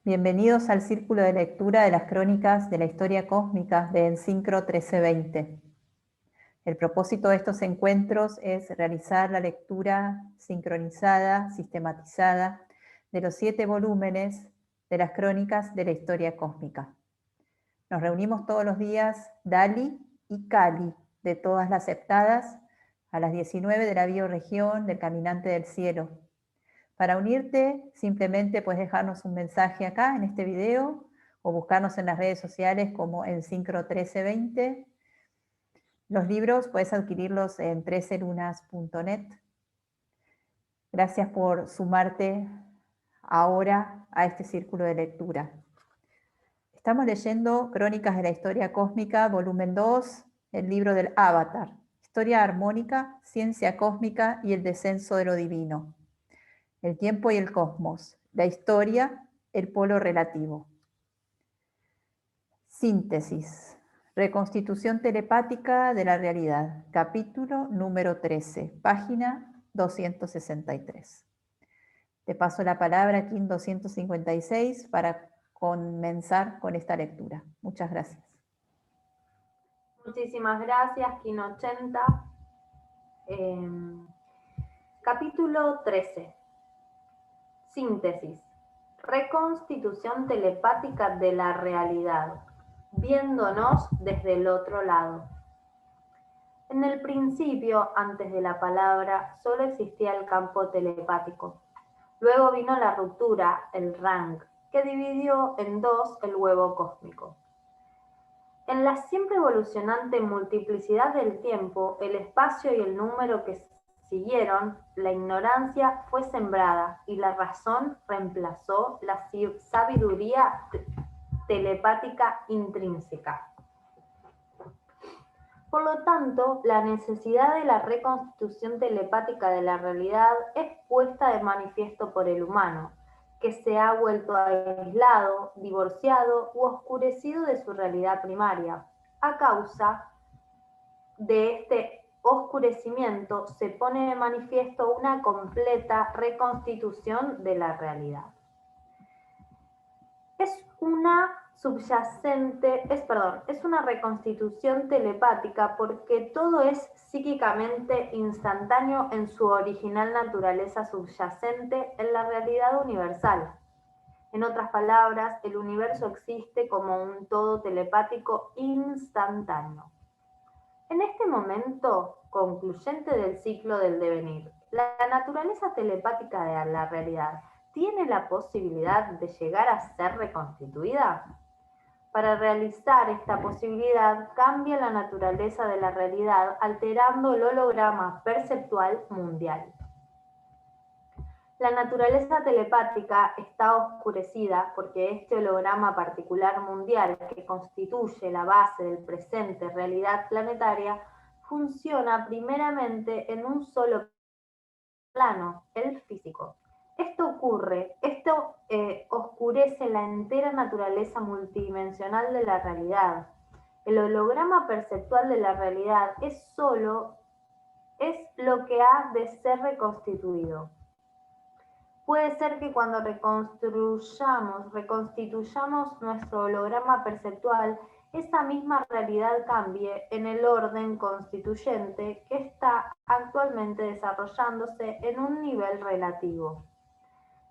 Bienvenidos al círculo de lectura de las crónicas de la historia cósmica de Ensincro 1320. El propósito de estos encuentros es realizar la lectura sincronizada, sistematizada, de los 7 volúmenes de las crónicas de la historia cósmica. Nos reunimos todos los días, Dali y Kali, de todas las septadas, a las 19 de la bioregión del Caminante del Cielo. Para unirte, simplemente puedes dejarnos un mensaje acá en este video o buscarnos en las redes sociales como Ensincro 1320. Los libros puedes adquirirlos en 13lunas.net. Gracias por sumarte ahora a este círculo de lectura. Estamos leyendo Crónicas de la Historia Cósmica, volumen 2, el libro del Avatar, Historia Armónica, Ciencia Cósmica y el Descenso de lo Divino. El tiempo y el cosmos, la historia, el polo relativo. Síntesis. Reconstitución telepática de la realidad. Capítulo número 13, página 263. Te paso la palabra, Kim 256, para comenzar con esta lectura. Muchas gracias. Muchísimas gracias, Kim 80. Capítulo 13. Síntesis. Reconstitución telepática de la realidad, viéndonos desde el otro lado. En el principio, antes de la palabra, solo existía el campo telepático. Luego vino la ruptura, el Rang, que dividió en dos el huevo cósmico. En la siempre evolucionante multiplicidad del tiempo, el espacio y el número que siguieron, la ignorancia fue sembrada y la razón reemplazó la sabiduría telepática intrínseca. Por lo tanto, la necesidad de la reconstitución telepática de la realidad es puesta de manifiesto por el humano, que se ha vuelto aislado, divorciado u oscurecido de su realidad primaria. A causa de este oscurecimiento se pone de manifiesto una completa reconstitución de la realidad. Es una reconstitución telepática porque todo es psíquicamente instantáneo en su original naturaleza subyacente en la realidad universal. En otras palabras, el universo existe como un todo telepático instantáneo. En este momento concluyente del ciclo del devenir, la naturaleza telepática de la realidad ¿tiene la posibilidad de llegar a ser reconstituida? Para realizar esta posibilidad, cambia la naturaleza de la realidad alterando el holograma perceptual mundial. La naturaleza telepática está oscurecida porque este holograma particular mundial que constituye la base del presente realidad planetaria funciona primeramente en un solo plano, el físico. Esto oscurece la entera naturaleza multidimensional de la realidad. El holograma perceptual de la realidad es lo que ha de ser reconstituido. Puede ser que cuando reconstituyamos nuestro holograma perceptual, esa misma realidad cambie en el orden constituyente que está actualmente desarrollándose en un nivel relativo.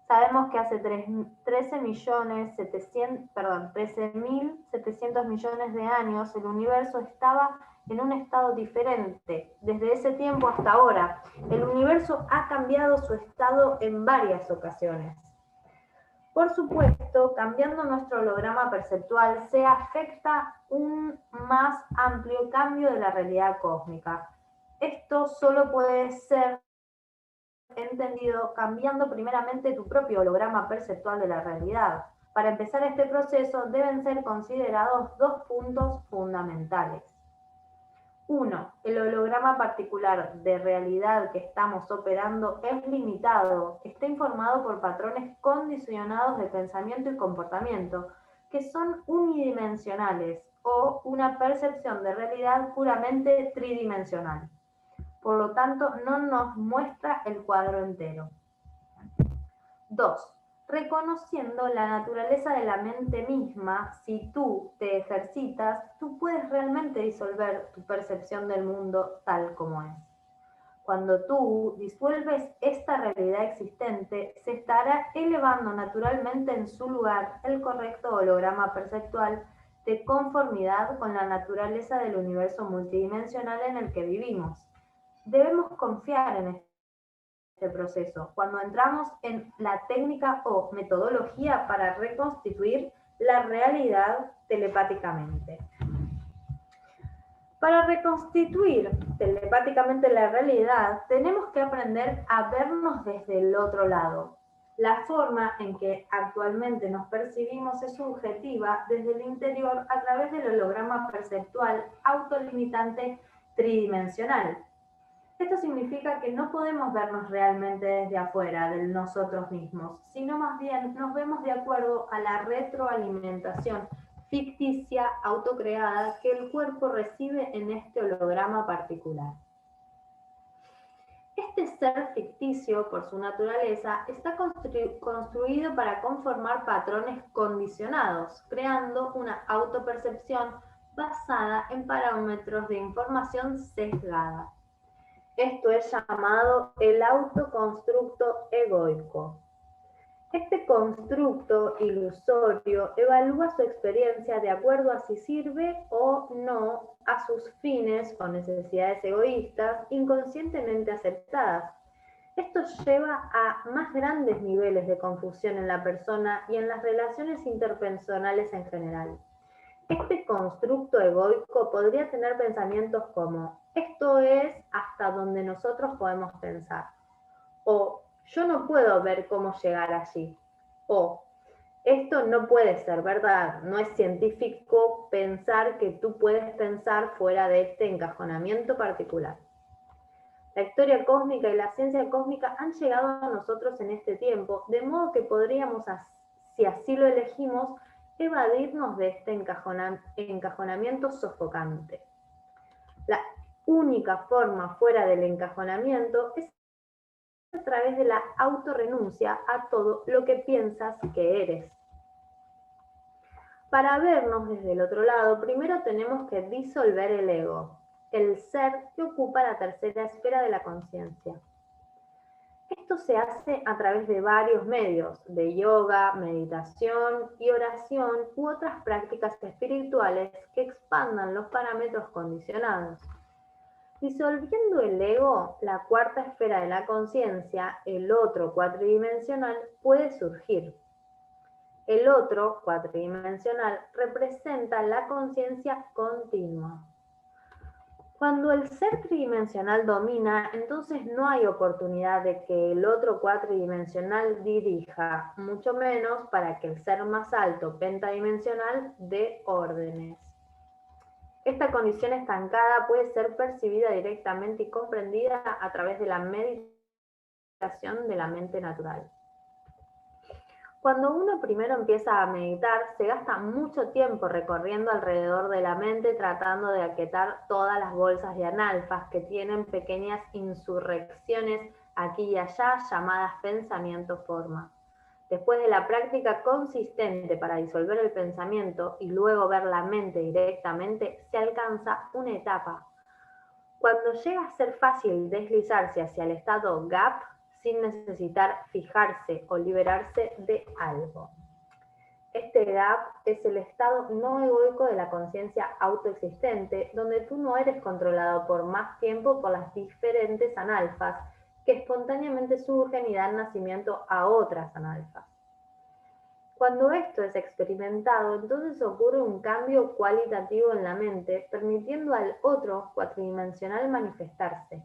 Sabemos que hace 13.700 millones de años el universo estaba en un estado diferente. Desde ese tiempo hasta ahora, el universo ha cambiado su estado en varias ocasiones. Por supuesto, cambiando nuestro holograma perceptual, se afecta un más amplio cambio de la realidad cósmica. Esto solo puede ser entendido cambiando primeramente tu propio holograma perceptual de la realidad. Para empezar este proceso deben ser considerados dos puntos fundamentales. 1. El holograma particular de realidad que estamos operando es limitado, está informado por patrones condicionados de pensamiento y comportamiento, que son unidimensionales o una percepción de realidad puramente tridimensional. Por lo tanto, no nos muestra el cuadro entero. 2. reconociendo la naturaleza de la mente misma. Si tú te ejercitas, tú puedes realmente disolver tu percepción del mundo tal como es. Cuando tú disuelves esta realidad existente, se estará elevando naturalmente en su lugar el correcto holograma perceptual de conformidad con la naturaleza del universo multidimensional en el que vivimos. Debemos confiar en este proceso cuando entramos en la técnica o metodología para reconstituir la realidad telepáticamente. Para reconstituir telepáticamente la realidad, tenemos que aprender a vernos desde el otro lado. La forma en que actualmente nos percibimos es subjetiva desde el interior a través del holograma perceptual autolimitante tridimensional. Esto significa que no podemos vernos realmente desde afuera, de nosotros mismos, sino más bien nos vemos de acuerdo a la retroalimentación ficticia autocreada que el cuerpo recibe en este holograma particular. Este ser ficticio, por su naturaleza, está construido para conformar patrones condicionados, creando una autopercepción basada en parámetros de información sesgada. Esto es llamado el autoconstructo egoico. Este constructo ilusorio evalúa su experiencia de acuerdo a si sirve o no a sus fines o necesidades egoístas inconscientemente aceptadas. Esto lleva a más grandes niveles de confusión en la persona y en las relaciones interpersonales en general. Este constructo egoico podría tener pensamientos como: esto es hasta donde nosotros podemos pensar, o yo no puedo ver cómo llegar allí, o esto no puede ser verdad, no es científico pensar que tú puedes pensar fuera de este encajonamiento particular. La historia cósmica y la ciencia cósmica han llegado a nosotros en este tiempo, de modo que podríamos, si así lo elegimos, evadirnos de este encajonamiento sofocante. La única forma fuera del encajonamiento es a través de la autorrenuncia a todo lo que piensas que eres. Para vernos desde el otro lado, primero tenemos que disolver el ego, el ser que ocupa la tercera esfera de la conciencia. Esto se hace a través de varios medios, de yoga, meditación y oración u otras prácticas espirituales que expandan los parámetros condicionados. Disolviendo el ego, la cuarta esfera de la conciencia, el otro cuatridimensional, puede surgir. El otro cuatridimensional representa la conciencia continua. Cuando el ser tridimensional domina, entonces no hay oportunidad de que el otro cuatridimensional dirija, mucho menos para que el ser más alto, pentadimensional, dé órdenes. Esta condición estancada puede ser percibida directamente y comprendida a través de la meditación de la mente natural. Cuando uno primero empieza a meditar, se gasta mucho tiempo recorriendo alrededor de la mente tratando de aquietar todas las bolsas de analfas que tienen pequeñas insurrecciones aquí y allá llamadas pensamiento-forma. Después de la práctica consistente para disolver el pensamiento y luego ver la mente directamente, se alcanza una etapa. Cuando llega a ser fácil deslizarse hacia el estado gap, sin necesitar fijarse o liberarse de algo. Este gap es el estado no egoico de la conciencia autoexistente, donde tú no eres controlado por más tiempo por las diferentes analfas que espontáneamente surgen y dan nacimiento a otras analfas. Cuando esto es experimentado, entonces ocurre un cambio cualitativo en la mente, permitiendo al otro cuatridimensional manifestarse.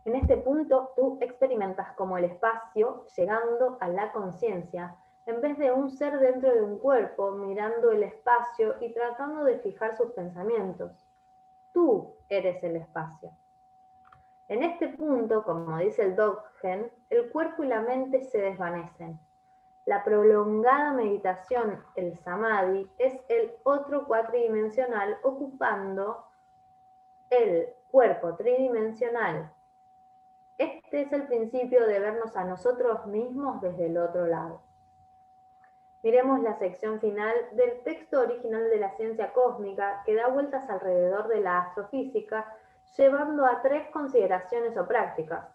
En este punto, tú experimentas como el espacio llegando a la conciencia, en vez de un ser dentro de un cuerpo, mirando el espacio y tratando de fijar sus pensamientos. Tú eres el espacio. En este punto, como dice el Dzogchen, el cuerpo y la mente se desvanecen. La prolongada meditación, el samadhi, es el otro cuatridimensional ocupando el cuerpo tridimensional. Este es el principio de vernos a nosotros mismos desde el otro lado. Miremos la sección final del texto original de la ciencia cósmica que da vueltas alrededor de la astrofísica, llevando a 3 consideraciones o prácticas.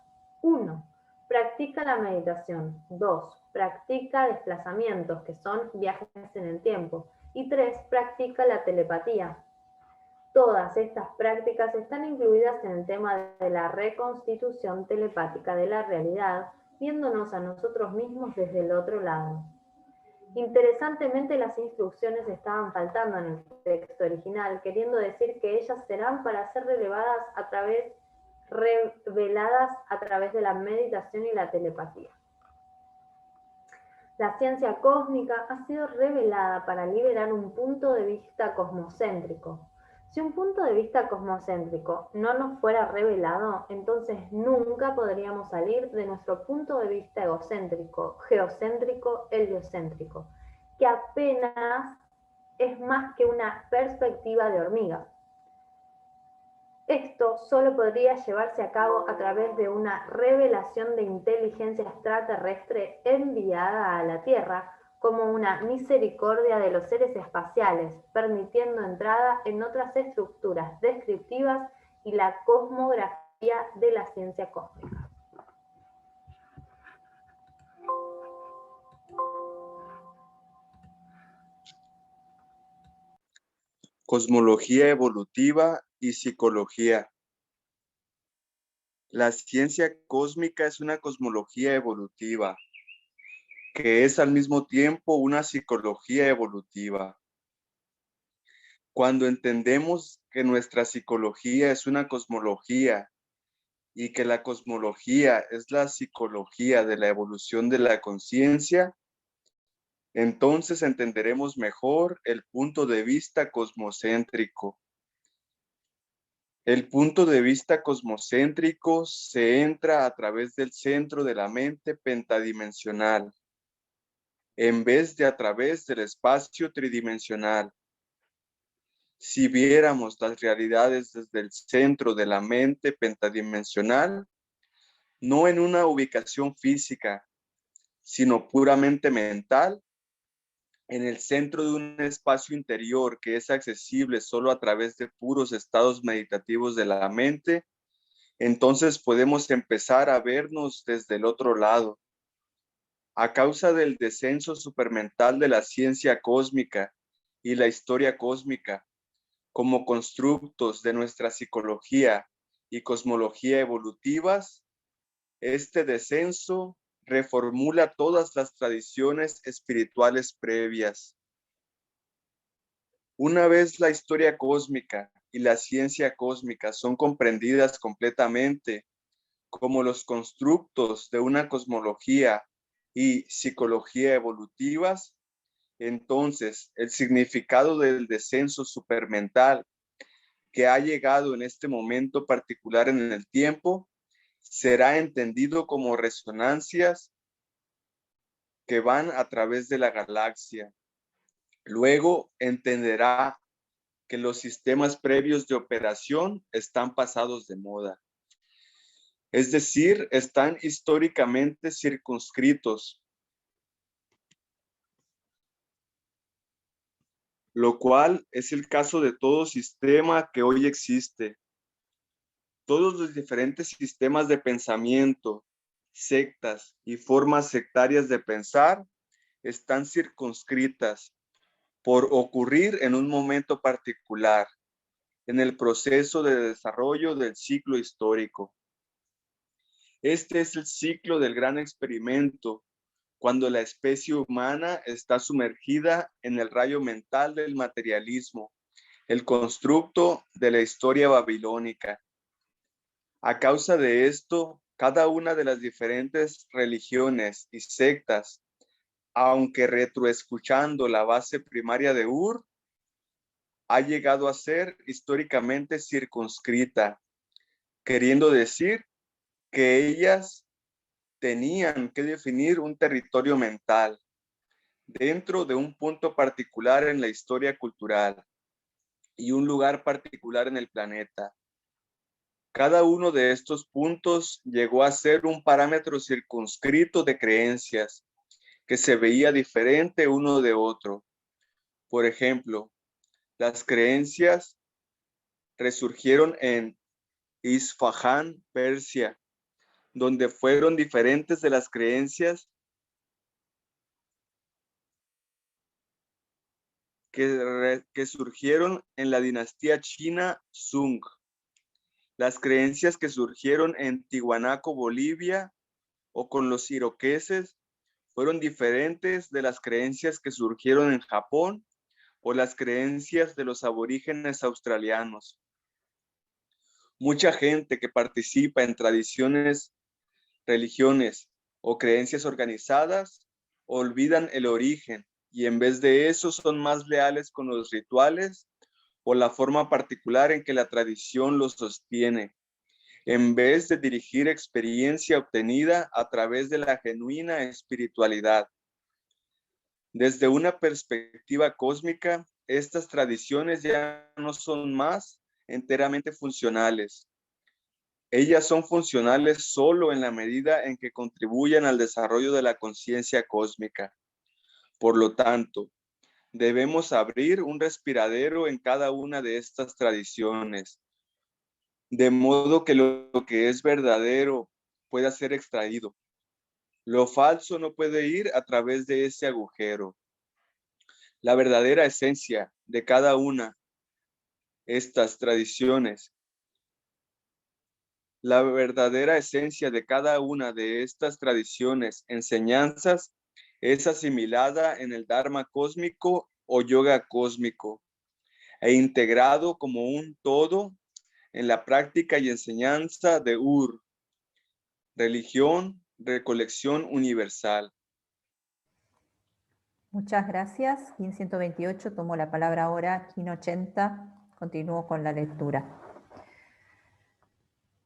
1. Practica la meditación. 2. Practica desplazamientos, que son viajes en el tiempo. Y 3. Practica la telepatía. Todas estas prácticas están incluidas en el tema de la reconstitución telepática de la realidad, viéndonos a nosotros mismos desde el otro lado. Interesantemente, las instrucciones estaban faltando en el texto original, queriendo decir que ellas serán para ser reveladas a través de la meditación y la telepatía. La ciencia cósmica ha sido revelada para liberar un punto de vista cosmocéntrico. Si un punto de vista cosmocéntrico no nos fuera revelado, entonces nunca podríamos salir de nuestro punto de vista egocéntrico, geocéntrico, heliocéntrico, que apenas es más que una perspectiva de hormiga. Esto solo podría llevarse a cabo a través de una revelación de inteligencia extraterrestre enviada a la Tierra como una misericordia de los seres espaciales, permitiendo entrada en otras estructuras descriptivas y la cosmografía de la ciencia cósmica. Cosmología evolutiva y psicología. La ciencia cósmica es una cosmología evolutiva, que es al mismo tiempo una psicología evolutiva. Cuando entendemos que nuestra psicología es una cosmología y que la cosmología es la psicología de la evolución de la conciencia, entonces entenderemos mejor el punto de vista cosmocéntrico. El punto de vista cosmocéntrico se entra a través del centro de la mente pentadimensional, en vez de a través del espacio tridimensional. Si viéramos las realidades desde el centro de la mente pentadimensional, no en una ubicación física, sino puramente mental, en el centro de un espacio interior que es accesible solo a través de puros estados meditativos de la mente, entonces podemos empezar a vernos desde el otro lado. A causa del descenso supermental de la ciencia cósmica y la historia cósmica, como constructos de nuestra psicología y cosmología evolutivas, este descenso reformula todas las tradiciones espirituales previas. Una vez la historia cósmica y la ciencia cósmica son comprendidas completamente como los constructos de una cosmología y psicología evolutivas, entonces el significado del descenso supermental que ha llegado en este momento particular en el tiempo será entendido como resonancias que van a través de la galaxia. Luego entenderá que los sistemas previos de operación están pasados de moda. Es decir, están históricamente circunscritos, lo cual es el caso de todo sistema que hoy existe. Todos los diferentes sistemas de pensamiento, sectas y formas sectarias de pensar están circunscritas por ocurrir en un momento particular, en el proceso de desarrollo del ciclo histórico. Este es el ciclo del gran experimento, cuando la especie humana está sumergida en el rayo mental del materialismo, el constructo de la historia babilónica. A causa de esto, cada una de las diferentes religiones y sectas, aunque retroescuchando la base primaria de Ur, ha llegado a ser históricamente circunscrita, queriendo decir que ellas tenían que definir un territorio mental dentro de un punto particular en la historia cultural y un lugar particular en el planeta. Cada uno de estos puntos llegó a ser un parámetro circunscrito de creencias que se veía diferente uno de otro. Por ejemplo, las creencias resurgieron en Isfahán, Persia, donde fueron diferentes de las creencias que surgieron en la dinastía china Sung. Las creencias que surgieron en Tiwanaku, Bolivia, o con los iroqueses, fueron diferentes de las creencias que surgieron en Japón o las creencias de los aborígenes australianos. Mucha gente que participa en tradiciones, religiones o creencias organizadas olvidan el origen y en vez de eso son más leales con los rituales o la forma particular en que la tradición los sostiene, en vez de dirigir experiencia obtenida a través de la genuina espiritualidad. Desde una perspectiva cósmica, estas tradiciones ya no son más enteramente funcionales. Ellas son funcionales solo en la medida en que contribuyen al desarrollo de la conciencia cósmica. Por lo tanto, debemos abrir un respiradero en cada una de estas tradiciones, de modo que lo que es verdadero pueda ser extraído. Lo falso no puede ir a través de ese agujero. La verdadera esencia de cada una de estas tradiciones, la verdadera esencia de cada una de estas tradiciones, enseñanzas, es asimilada en el Dharma cósmico o yoga cósmico e integrado como un todo en la práctica y enseñanza de religión, recolección universal. Muchas gracias. Kin 128 tomó la palabra ahora. Kin 80 continúo con la lectura.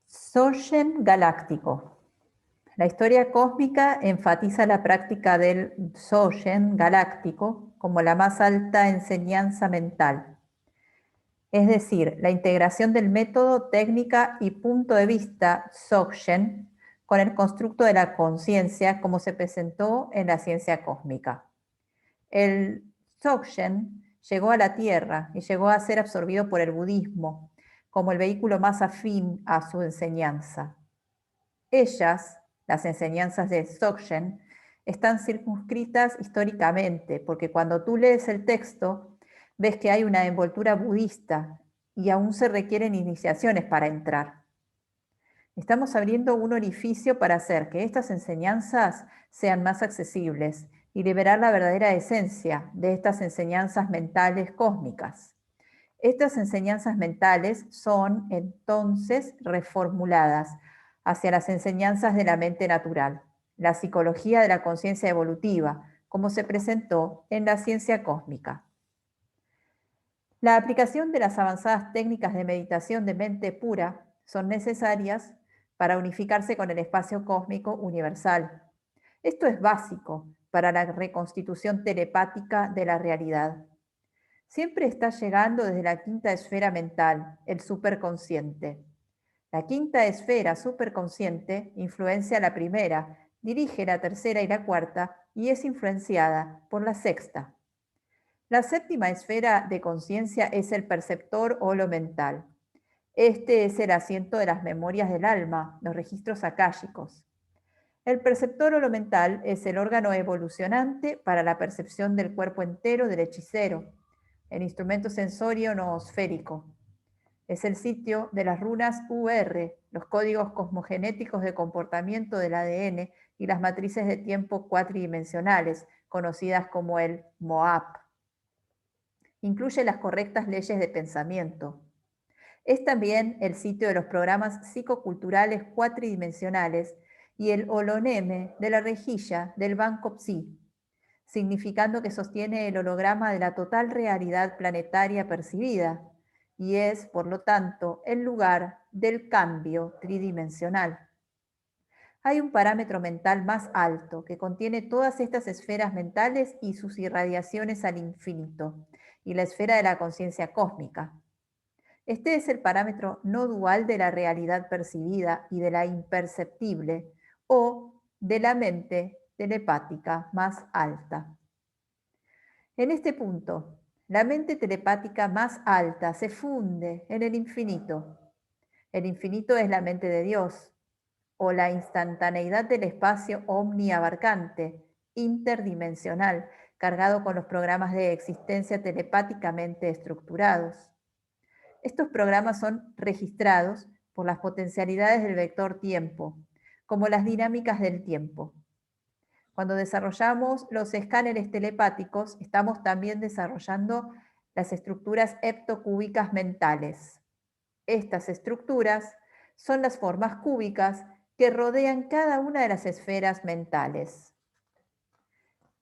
Dzogchen galáctico. La historia cósmica enfatiza la práctica del Dzogchen galáctico como la más alta enseñanza mental. Es decir, la integración del método, técnica y punto de vista Dzogchen con el constructo de la conciencia como se presentó en la ciencia cósmica. El Dzogchen llegó a la Tierra y llegó a ser absorbido por el budismo como el vehículo más afín a su enseñanza. Ellas, las enseñanzas de Dzogchen, están circunscritas históricamente, porque cuando tú lees el texto, ves que hay una envoltura budista y aún se requieren iniciaciones para entrar. Estamos abriendo un orificio para hacer que estas enseñanzas sean más accesibles y liberar la verdadera esencia de estas enseñanzas mentales cósmicas. Estas enseñanzas mentales son entonces reformuladas hacia las enseñanzas de la mente natural, la psicología de la conciencia evolutiva, como se presentó en la ciencia cósmica. La aplicación de las avanzadas técnicas de meditación de mente pura son necesarias para unificarse con el espacio cósmico universal. Esto es básico para la reconstitución telepática de la realidad. Siempre está llegando desde la quinta esfera mental, el superconsciente. La quinta esfera superconsciente influencia la primera, dirige la tercera y la cuarta y es influenciada por la sexta. La séptima esfera de conciencia es el perceptor o lo mental. Este es el asiento de las memorias del alma, los registros akáshicos. El perceptor o lo mental es el órgano evolucionante para la percepción del cuerpo entero del hechicero, el instrumento sensorio noosférico. Es el sitio de las runas UR, los códigos cosmogenéticos de comportamiento del ADN y las matrices de tiempo cuatridimensionales, conocidas como el MOAP. Incluye las correctas leyes de pensamiento. Es también el sitio de los programas psicoculturales cuatridimensionales y el holoneme de la rejilla del Banco Psi, significando que sostiene el holograma de la total realidad planetaria percibida y es, por lo tanto, el lugar del cambio tridimensional. Hay un parámetro mental más alto que contiene todas estas esferas mentales y sus irradiaciones al infinito, y la esfera de la conciencia cósmica. Este es el parámetro no dual de la realidad percibida y de la imperceptible o de la mente telepática más alta. En este punto, la mente telepática más alta se funde en el infinito. El infinito es la mente de Dios, o la instantaneidad del espacio omniabarcante, interdimensional, cargado con los programas de existencia telepáticamente estructurados. Estos programas son registrados por las potencialidades del vector tiempo, como las dinámicas del tiempo. Cuando desarrollamos los escáneres telepáticos, estamos también desarrollando las estructuras heptocúbicas mentales. Estas estructuras son las formas cúbicas que rodean cada una de las esferas mentales.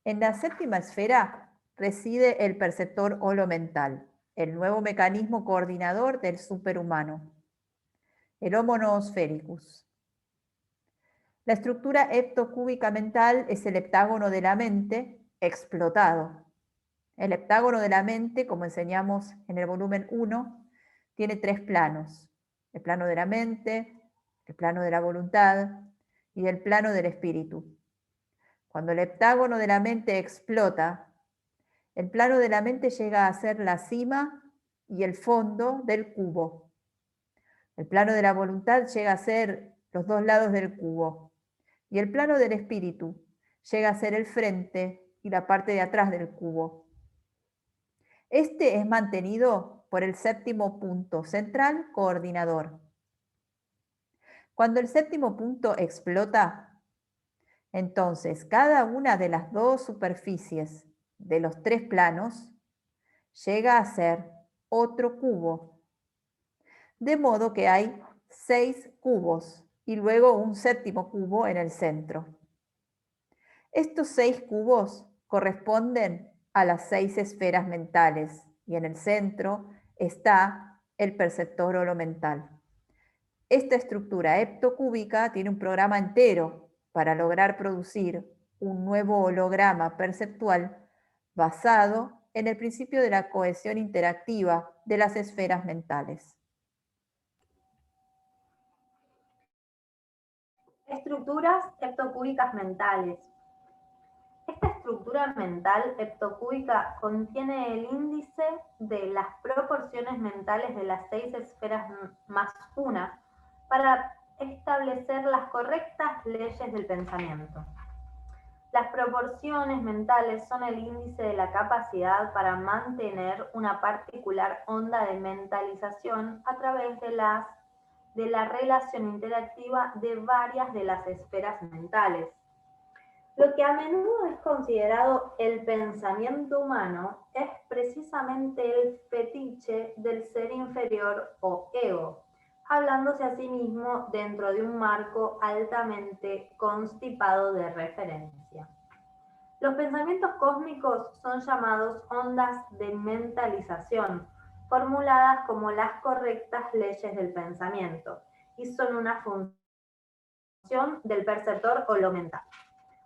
En la séptima esfera reside el perceptor holomental, el nuevo mecanismo coordinador del superhumano, el Homo noosfericus. La estructura heptocúbica mental es el heptágono de la mente explotado. El heptágono de la mente, como enseñamos en el volumen 1, tiene 3 planos: el plano de la mente, el plano de la voluntad y el plano del espíritu. Cuando el heptágono de la mente explota, el plano de la mente llega a ser la cima y el fondo del cubo. El plano de la voluntad llega a ser los 2 lados del cubo. Y el plano del espíritu llega a ser el frente y la parte de atrás del cubo. Este es mantenido por el séptimo punto central coordinador. Cuando el séptimo punto explota, entonces cada una de las 2 superficies de los 3 planos llega a ser otro cubo. De modo que hay 6 cubos y luego un séptimo cubo en el centro. Estos 6 cubos corresponden a las 6 esferas mentales y en el centro está el perceptor holomental. Esta estructura heptocúbica tiene un programa entero para lograr producir un nuevo holograma perceptual basado en el principio de la cohesión interactiva de las esferas mentales. Estructuras heptocúbicas mentales. Esta estructura mental heptocúbica contiene el índice de las proporciones mentales de las 6 esferas más una para establecer las correctas leyes del pensamiento. Las proporciones mentales son el índice de la capacidad para mantener una particular onda de mentalización a través de la relación interactiva de varias de las esferas mentales. Lo que a menudo es considerado el pensamiento humano es precisamente el fetiche del ser inferior o ego, hablándose a sí mismo dentro de un marco altamente constipado de referencia. Los pensamientos cósmicos son llamados ondas de mentalización, formuladas como las correctas leyes del pensamiento, y son una función del perceptor holomental.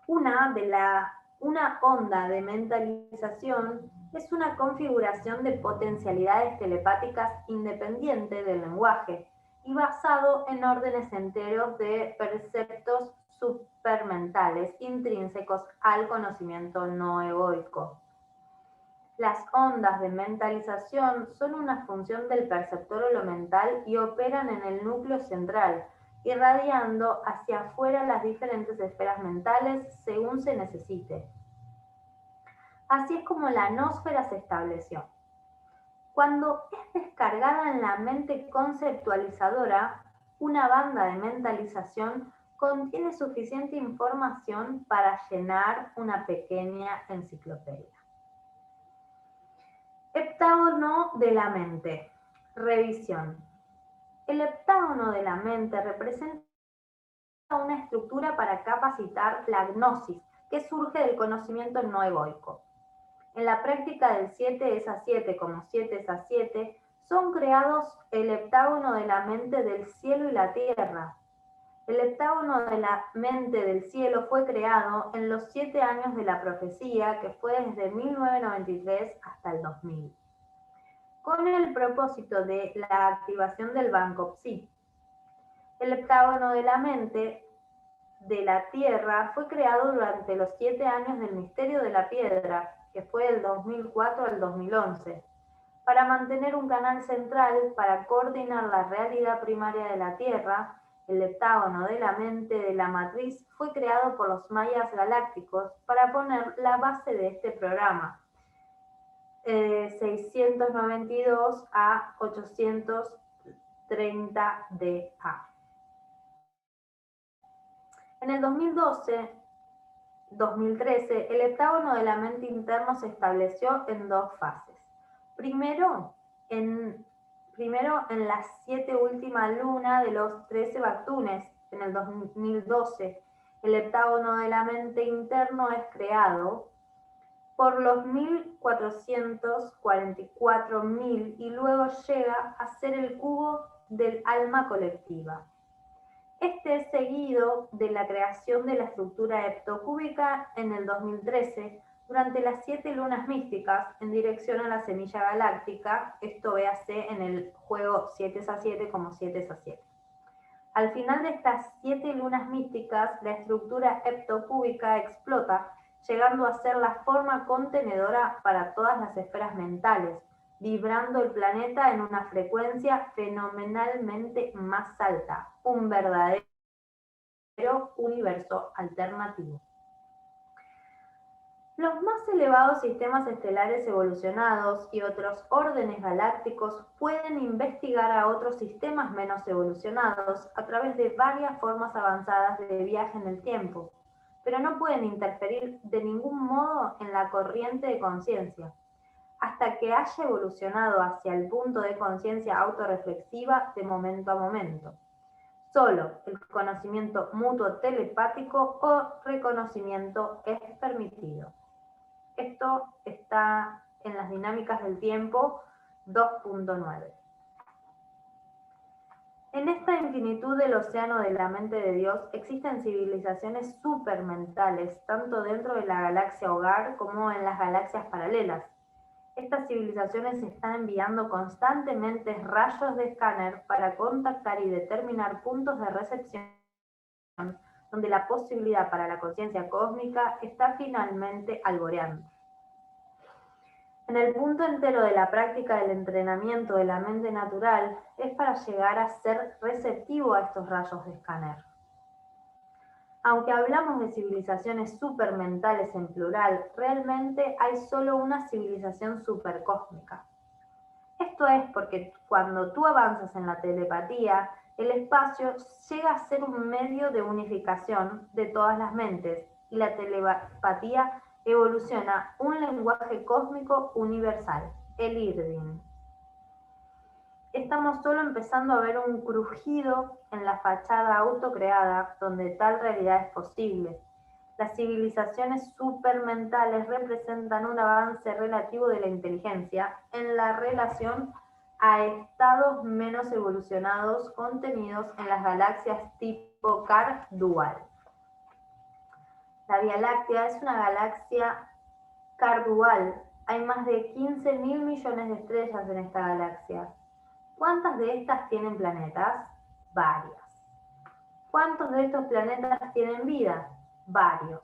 Una onda de mentalización es una configuración de potencialidades telepáticas independiente del lenguaje y basado en órdenes enteros de perceptos supermentales intrínsecos al conocimiento no egoico. Las ondas de mentalización son una función del perceptor holomental y operan en el núcleo central, irradiando hacia afuera las diferentes esferas mentales según se necesite. Así es como la nósfera se estableció. Cuando es descargada en la mente conceptualizadora, una banda de mentalización contiene suficiente información para llenar una pequeña enciclopedia. Heptágono de la mente. Revisión. El heptágono de la mente representa una estructura para capacitar la gnosis que surge del conocimiento no egoico. En la práctica del 7 es a 7 como 7 es a 7, son creados el heptágono de la mente del cielo y la tierra. El heptágono de la mente del cielo fue creado en los 7 años de la profecía, que fue desde 1993 hasta el 2000. con el propósito de la activación del Banco Psi. El heptágono de la mente de la Tierra fue creado durante los 7 años del misterio de la piedra, que fue del 2004 al 2011, para mantener un canal central para coordinar la realidad primaria de la Tierra. El heptágono de la mente de la matriz fue creado por los mayas galácticos para poner la base de este programa, 692 a 830 DA. En el 2012-2013, el heptágono de la mente interno se estableció en 2 fases. Primero, en las 7 últimas lunas de los 13 Bactunes, en el 2012, el heptágono de la mente interno es creado por los 1444.000 y luego llega a ser el cubo del alma colectiva. Este es seguido de la creación de la estructura heptocúbica en el 2013, durante las 7 lunas místicas en dirección a la semilla galáctica. Esto véase en el juego 7x7 como 7x7. Al final de estas 7 lunas místicas, la estructura heptocúbica explota, llegando a ser la forma contenedora para todas las esferas mentales, vibrando el planeta en una frecuencia fenomenalmente más alta, un verdadero universo alternativo. Los más elevados sistemas estelares evolucionados y otros órdenes galácticos pueden investigar a otros sistemas menos evolucionados a través de varias formas avanzadas de viaje en el tiempo, pero no pueden interferir de ningún modo en la corriente de conciencia, hasta que haya evolucionado hacia el punto de conciencia autorreflexiva de momento a momento. Solo el conocimiento mutuo telepático o reconocimiento es permitido. Esto está en las dinámicas del tiempo 2.9. En esta infinitud del océano de la mente de Dios existen civilizaciones supermentales, tanto dentro de la galaxia hogar como en las galaxias paralelas. Estas civilizaciones están enviando constantemente rayos de escáner para contactar y determinar puntos de recepción donde la posibilidad para la conciencia cósmica está finalmente alboreando. En el punto entero de la práctica del entrenamiento de la mente natural es para llegar a ser receptivo a estos rayos de escáner. Aunque hablamos de civilizaciones supermentales en plural, realmente hay solo una civilización supercósmica. Esto es porque cuando tú avanzas en la telepatía, el espacio llega a ser un medio de unificación de todas las mentes y la telepatía evoluciona un lenguaje cósmico universal, el Irdin. Estamos solo empezando a ver un crujido en la fachada autocreada donde tal realidad es posible. Las civilizaciones supermentales representan un avance relativo de la inteligencia en la relación a estados menos evolucionados contenidos en las galaxias tipo Car Dual. La Vía Láctea es una galaxia Car Dual. Hay más de 15.000 millones de estrellas en esta galaxia. ¿Cuántas de estas tienen planetas? Varias. ¿Cuántos de estos planetas tienen vida? Varios.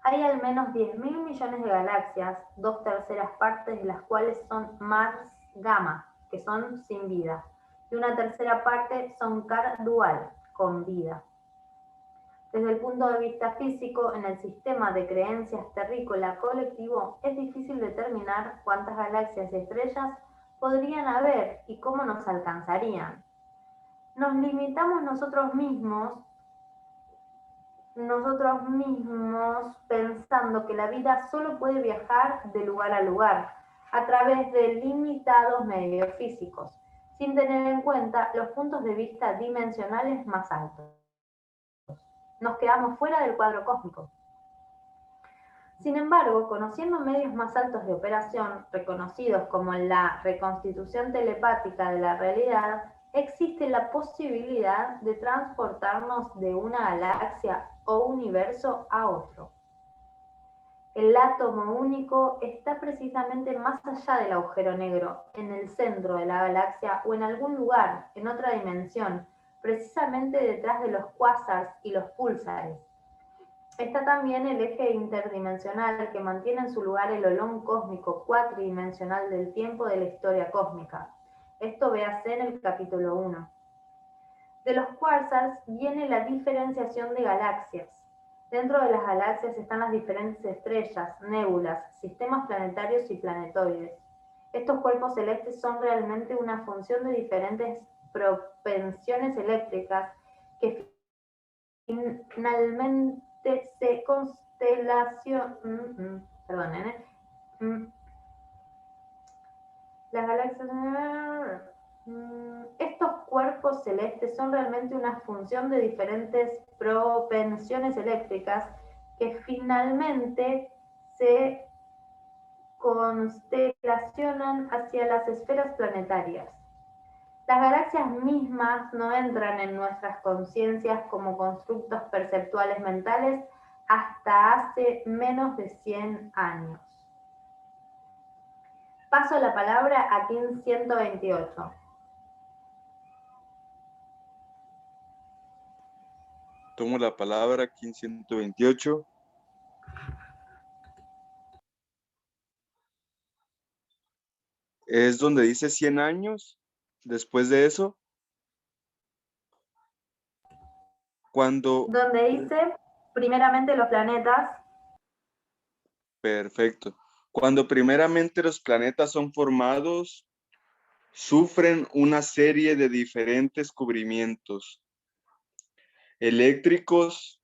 Hay al menos 10.000 millones de galaxias, 2/3 partes de las cuales son Mars Gamma, que son sin vida, y 1/3 parte son Car Dual, con vida. Desde el punto de vista físico, en el sistema de creencias terrícola colectivo, es difícil determinar cuántas galaxias y estrellas podrían haber y cómo nos alcanzarían. Nos limitamos nosotros mismos pensando que la vida solo puede viajar de lugar a lugar a través de limitados medios físicos, sin tener en cuenta los puntos de vista dimensionales más altos. Nos quedamos fuera del cuadro cósmico. Sin embargo, conociendo medios más altos de operación, reconocidos como la reconstitución telepática de la realidad, existe la posibilidad de transportarnos de una galaxia o universo a otro. El átomo único está precisamente más allá del agujero negro, en el centro de la galaxia o en algún lugar, en otra dimensión, precisamente detrás de los quasars y los púlsares. Está también el eje interdimensional que mantiene en su lugar el holón cósmico cuatridimensional del tiempo de la historia cósmica. Esto véase en el capítulo 1. De los quasars viene la diferenciación de galaxias. Dentro de las galaxias están las diferentes estrellas, nébulas, sistemas planetarios y planetoides. Estos cuerpos celestes son realmente una función de diferentes propensiones eléctricas que finalmente se las galaxias. Estos cuerpos celestes son realmente una función de diferentes propensiones eléctricas que finalmente se constelacionan hacia las esferas planetarias. Las galaxias mismas no entran en nuestras conciencias como constructos perceptuales mentales hasta hace menos de 100 años. Paso la palabra a Kim 128. Tomo la palabra, Kim 128. Es donde dice 100 años. Después de eso, cuando... Donde dice, primeramente los planetas. Perfecto. Cuando primeramente los planetas son formados, sufren una serie de diferentes cubrimientos eléctricos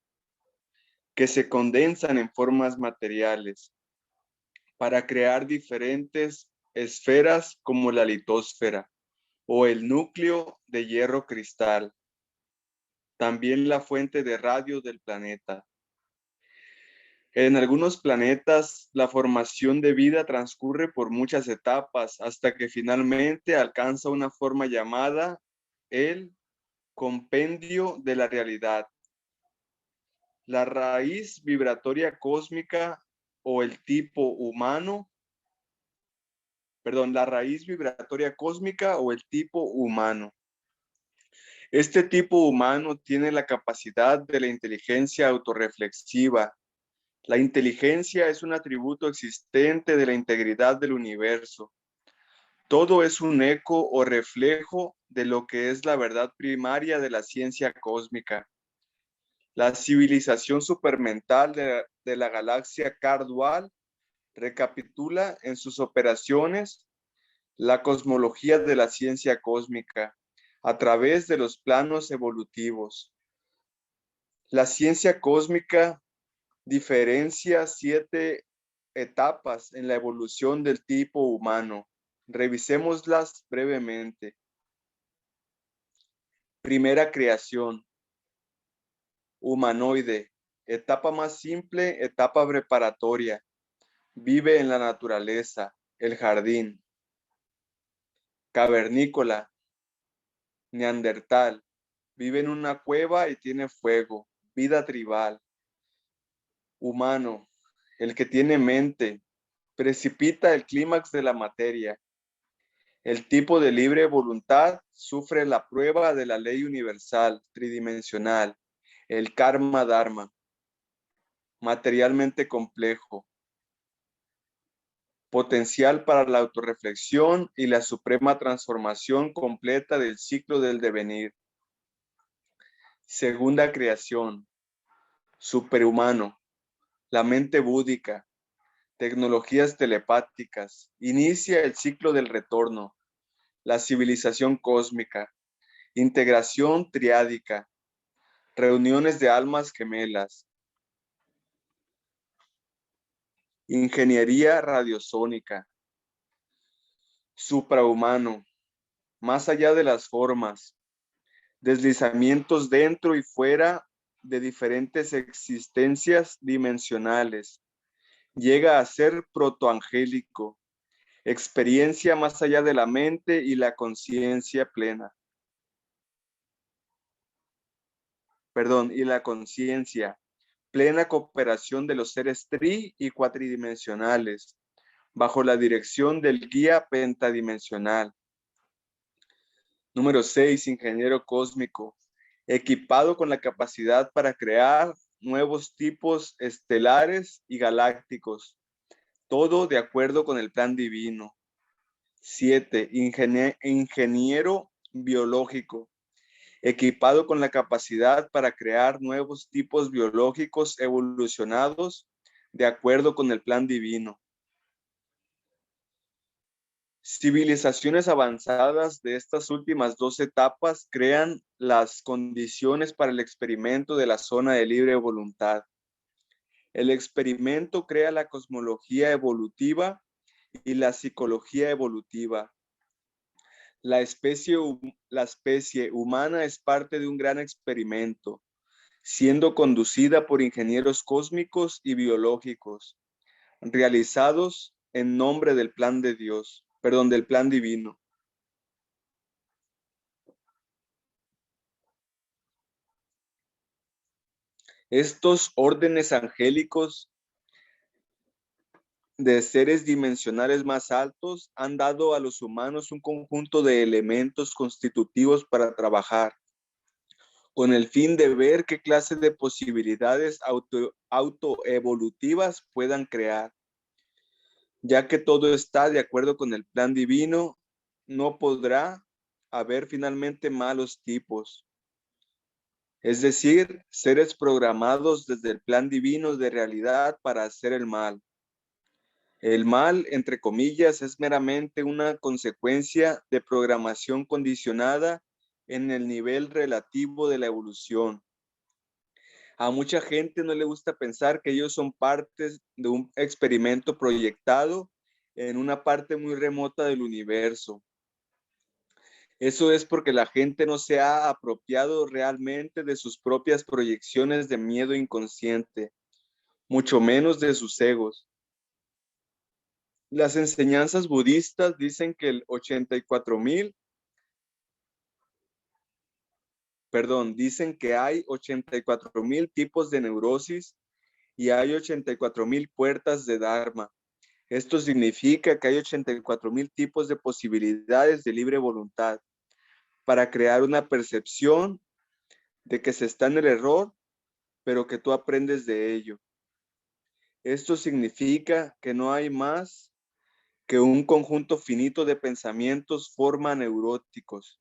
que se condensan en formas materiales para crear diferentes esferas como la litosfera o el núcleo de hierro cristal, también la fuente de radio del planeta. En algunos planetas, la formación de vida transcurre por muchas etapas hasta que finalmente alcanza una forma llamada el compendio de la realidad. La raíz vibratoria cósmica o el tipo humano, la raíz vibratoria cósmica o el tipo humano. Este tipo humano tiene la capacidad de la inteligencia autorreflexiva. La inteligencia es un atributo existente de la integridad del universo. Todo es un eco o reflejo de lo que es la verdad primaria de la ciencia cósmica. La civilización supermental de la galaxia Cardwell recapitula en sus operaciones la cosmología de la ciencia cósmica a través de los planos evolutivos. La ciencia cósmica diferencia 7 etapas en la evolución del tipo humano. Revisémoslas brevemente. Primera creación. Humanoide. Etapa más simple, etapa preparatoria. Vive en la naturaleza, el jardín. Cavernícola. Neandertal. Vive en una cueva y tiene fuego. Vida tribal. Humano. El que tiene mente. Precipita el clímax de la materia. El tipo de libre voluntad sufre la prueba de la ley universal, tridimensional, el karma dharma, materialmente complejo, potencial para la autorreflexión y la suprema transformación completa del ciclo del devenir. Segunda creación, superhumano, la mente búdica, tecnologías telepáticas, inicia el ciclo del retorno, la civilización cósmica, integración triádica, reuniones de almas gemelas, ingeniería radiosónica, suprahumano, más allá de las formas, deslizamientos dentro y fuera de diferentes existencias dimensionales, llega a ser protoangélico, experiencia más allá de la mente y la conciencia plena. Y la conciencia, plena cooperación de los seres tri y cuatridimensionales, bajo la dirección del guía pentadimensional. Número 6, ingeniero cósmico, equipado con la capacidad para crear nuevos tipos estelares y galácticos, todo de acuerdo con el plan divino. 7, ingeniero biológico, equipado con la capacidad para crear nuevos tipos biológicos evolucionados de acuerdo con el plan divino. Civilizaciones avanzadas de estas últimas 2 etapas crean las condiciones para el experimento de la zona de libre voluntad. El experimento crea la cosmología evolutiva y la psicología evolutiva. La especie humana es parte de un gran experimento, siendo conducida por ingenieros cósmicos y biológicos, realizados en nombre del plan de Dios, del plan divino. Estos órdenes angélicos de seres dimensionales más altos han dado a los humanos un conjunto de elementos constitutivos para trabajar, con el fin de ver qué clase de posibilidades autoevolutivas puedan crear. Ya que todo está de acuerdo con el plan divino, no podrá haber finalmente malos tipos. Es decir, seres programados desde el plan divino de realidad para hacer el mal. El mal, entre comillas, es meramente una consecuencia de programación condicionada en el nivel relativo de la evolución. A mucha gente no le gusta pensar que ellos son partes de un experimento proyectado en una parte muy remota del universo. Eso es porque la gente no se ha apropiado realmente de sus propias proyecciones de miedo inconsciente, mucho menos de sus egos. Las enseñanzas budistas dicen que dicen que hay 84,000 tipos de neurosis y hay 84,000 puertas de Dharma. Esto significa que hay 84,000 tipos de posibilidades de libre voluntad para crear una percepción de que se está en el error, pero que tú aprendes de ello. Esto significa que no hay más que un conjunto finito de pensamientos neuróticos,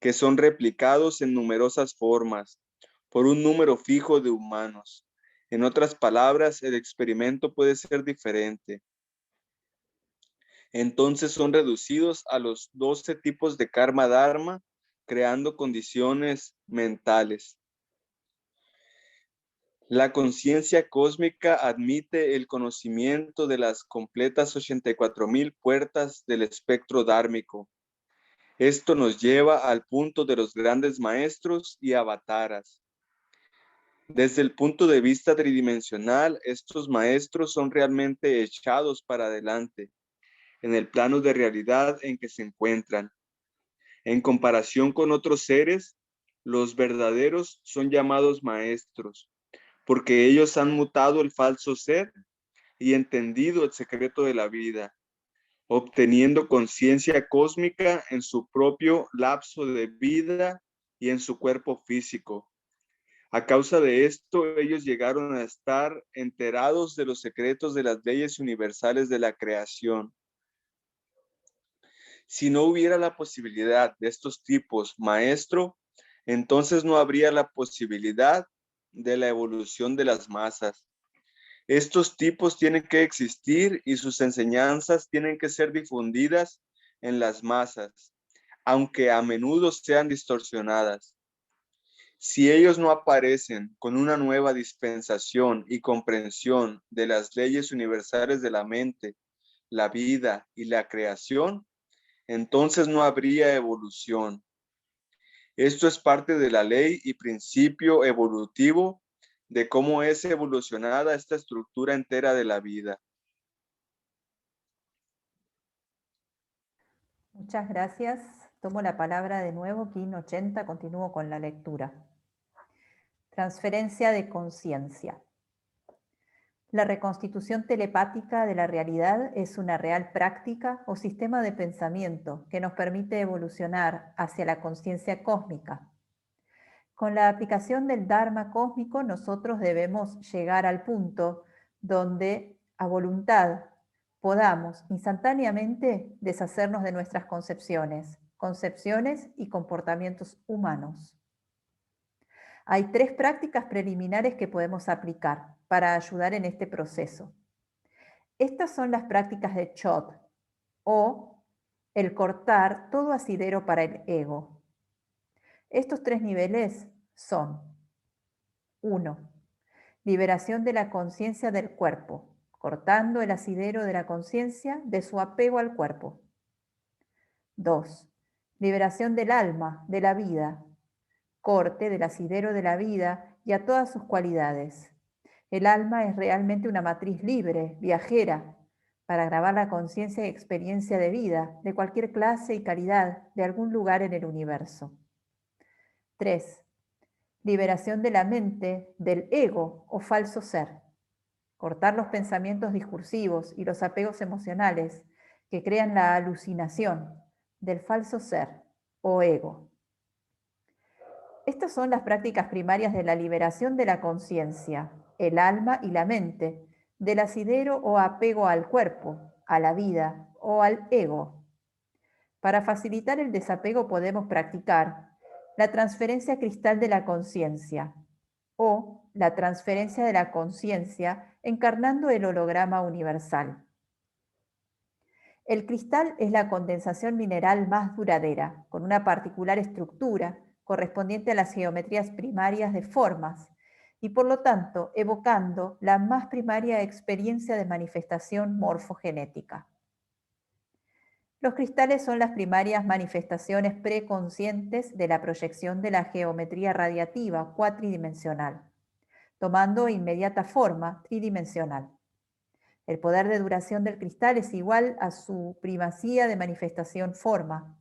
que son replicados en numerosas formas por un número fijo de humanos. En otras palabras, el experimento puede ser diferente. Entonces son reducidos a los 12 tipos de karma dharma, creando condiciones mentales. La conciencia cósmica admite el conocimiento de las completas 84,000 puertas del espectro dármico. Esto nos lleva al punto de los grandes maestros y avataras. Desde el punto de vista tridimensional, estos maestros son realmente echados para adelante en el plano de realidad en que se encuentran. En comparación con otros seres, los verdaderos son llamados maestros, porque ellos han mutado el falso ser y entendido el secreto de la vida, obteniendo conciencia cósmica en su propio lapso de vida y en su cuerpo físico. A causa de esto, ellos llegaron a estar enterados de los secretos de las leyes universales de la creación. Si no hubiera la posibilidad de estos tipos maestro, entonces no habría la posibilidad de la evolución de las masas. Estos tipos tienen que existir y sus enseñanzas tienen que ser difundidas en las masas, aunque a menudo sean distorsionadas. Si ellos no aparecen con una nueva dispensación y comprensión de las leyes universales de la mente, la vida y la creación, entonces no habría evolución. Esto es parte de la ley y principio evolutivo de cómo es evolucionada esta estructura entera de la vida. Muchas gracias. Tomo la palabra de nuevo, Kin 80, continúo con la lectura. Transferencia de conciencia. La reconstitución telepática de la realidad es una real práctica o sistema de pensamiento que nos permite evolucionar hacia la conciencia cósmica. Con la aplicación del Dharma cósmico, nosotros debemos llegar al punto donde, a voluntad, podamos instantáneamente deshacernos de nuestras concepciones y comportamientos humanos. Hay 3 prácticas preliminares que podemos aplicar para ayudar en este proceso. Estas son las prácticas de Chod, o el cortar todo asidero para el ego. Estos 3 niveles son: 1. Liberación de la conciencia del cuerpo, cortando el asidero de la conciencia de su apego al cuerpo. 2. Liberación del alma, de la vida, corte del asidero de la vida y a todas sus cualidades. El alma es realmente una matriz libre, viajera, para grabar la conciencia y experiencia de vida, de cualquier clase y calidad, de algún lugar en el universo. 3. Liberación de la mente, del ego o falso ser. Cortar los pensamientos discursivos y los apegos emocionales que crean la alucinación del falso ser o ego. Estas son las prácticas primarias de la liberación de la conciencia, el alma y la mente, del asidero o apego al cuerpo, a la vida o al ego. Para facilitar el desapego podemos practicar la transferencia cristal de la conciencia o la transferencia de la conciencia encarnando el holograma universal. El cristal es la condensación mineral más duradera, con una particular estructura correspondiente a las geometrías primarias de formas, y por lo tanto evocando la más primaria experiencia de manifestación morfogenética. Los cristales son las primarias manifestaciones preconscientes de la proyección de la geometría radiativa cuatridimensional, tomando inmediata forma tridimensional. El poder de duración del cristal es igual a su primacía de manifestación forma.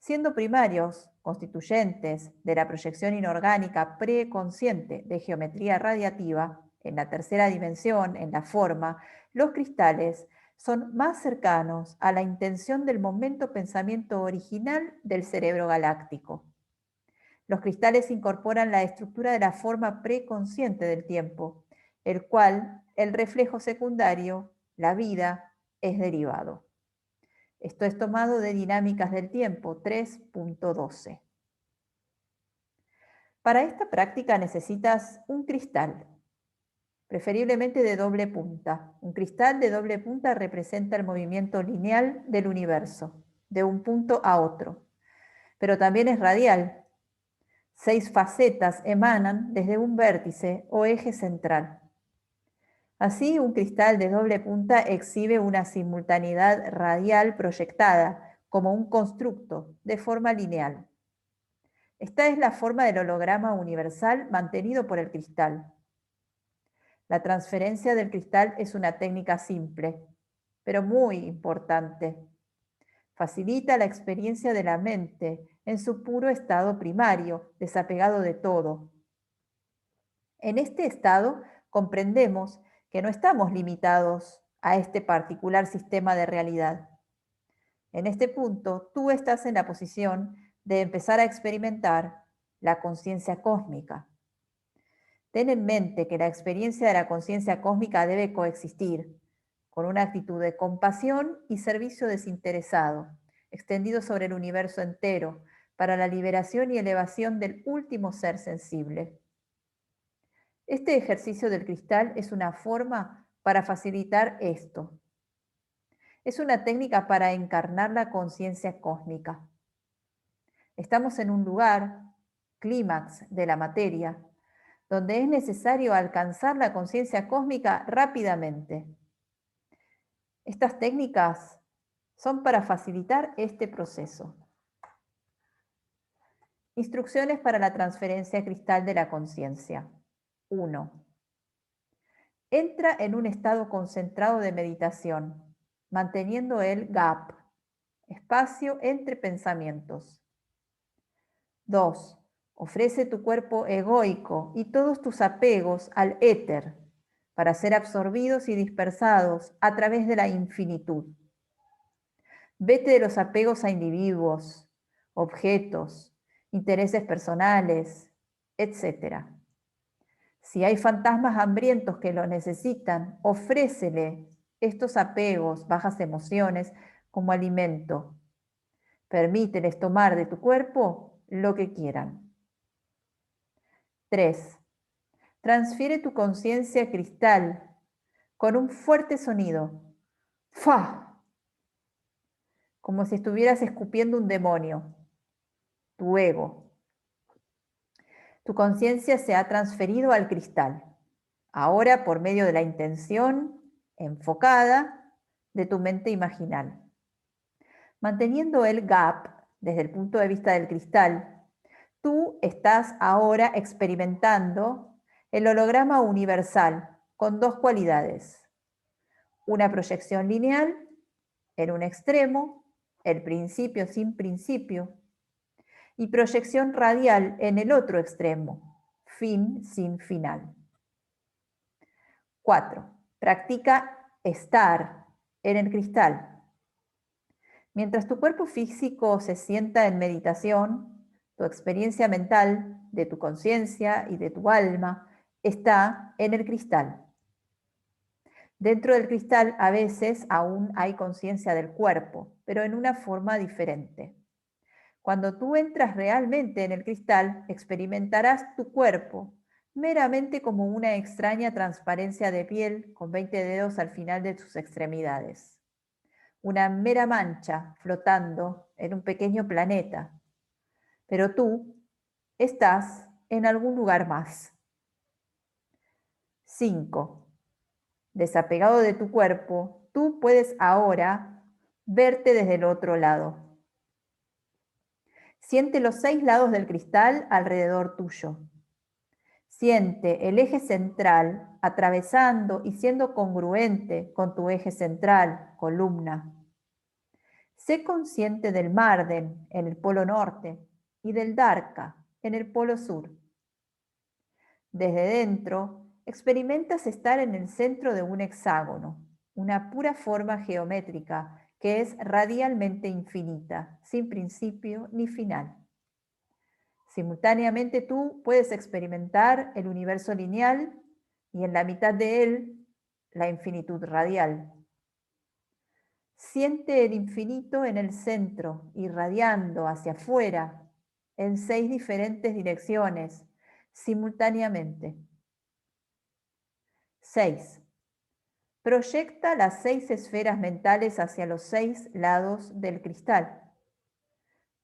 Siendo primarios, constituyentes de la proyección inorgánica preconsciente de geometría radiativa, en la tercera dimensión, en la forma, los cristales son más cercanos a la intención del momento pensamiento original del cerebro galáctico. Los cristales incorporan la estructura de la forma preconsciente del tiempo, el cual el reflejo secundario, la vida, es derivado. Esto es tomado de Dinámicas del Tiempo 3.12. Para esta práctica necesitas un cristal, preferiblemente de doble punta. Un cristal de doble punta representa el movimiento lineal del universo, de un punto a otro, pero también es radial. 6 facetas emanan desde un vértice o eje central. Así, un cristal de doble punta exhibe una simultaneidad radial proyectada como un constructo de forma lineal. Esta es la forma del holograma universal mantenido por el cristal. La transferencia del cristal es una técnica simple, pero muy importante. Facilita la experiencia de la mente en su puro estado primario, desapegado de todo. En este estado comprendemos que no estamos limitados a este particular sistema de realidad. En este punto, tú estás en la posición de empezar a experimentar la conciencia cósmica. Ten en mente que la experiencia de la conciencia cósmica debe coexistir con una actitud de compasión y servicio desinteresado, extendido sobre el universo entero, para la liberación y elevación del último ser sensible. Este ejercicio del cristal es una forma para facilitar esto. Es una técnica para encarnar la conciencia cósmica. Estamos en un lugar, clímax de la materia, donde es necesario alcanzar la conciencia cósmica rápidamente. Estas técnicas son para facilitar este proceso. Instrucciones para la transferencia cristal de la conciencia. 1. Entra en un estado concentrado de meditación, manteniendo el gap, espacio entre pensamientos. 2. Ofrece tu cuerpo egoico y todos tus apegos al éter, para ser absorbidos y dispersados a través de la infinitud. Vete de los apegos a individuos, objetos, intereses personales, etc. Si hay fantasmas hambrientos que lo necesitan, ofrécele estos apegos, bajas emociones, como alimento. Permíteles tomar de tu cuerpo lo que quieran. 3. Transfiere tu conciencia cristal con un fuerte sonido. ¡Fa! Como si estuvieras escupiendo un demonio, tu ego. Tu conciencia se ha transferido al cristal, ahora por medio de la intención enfocada de tu mente imaginal. Manteniendo el gap desde el punto de vista del cristal, tú estás ahora experimentando el holograma universal con dos cualidades. Una proyección lineal en un extremo, el principio sin principio, y proyección radial en el otro extremo, fin sin final. 4. Practica estar en el cristal. Mientras tu cuerpo físico se sienta en meditación, tu experiencia mental de tu conciencia y de tu alma está en el cristal. Dentro del cristal a veces aún hay conciencia del cuerpo, pero en una forma diferente. Cuando tú entras realmente en el cristal, experimentarás tu cuerpo meramente como una extraña transparencia de piel con 20 dedos al final de sus extremidades. Una mera mancha flotando en un pequeño planeta. Pero tú estás en algún lugar más. 5. Desapegado de tu cuerpo, tú puedes ahora verte desde el otro lado. Siente los 6 lados del cristal alrededor tuyo. Siente el eje central atravesando y siendo congruente con tu eje central, columna. Sé consciente del Marden en el polo norte y del Dharka en el polo sur. Desde dentro, experimentas estar en el centro de un hexágono, una pura forma geométrica que es radialmente infinita, sin principio ni final. Simultáneamente tú puedes experimentar el universo lineal y en la mitad de él la infinitud radial. Siente el infinito en el centro, irradiando hacia afuera en 6 diferentes direcciones simultáneamente. 6. Proyecta las 6 esferas mentales hacia los 6 lados del cristal.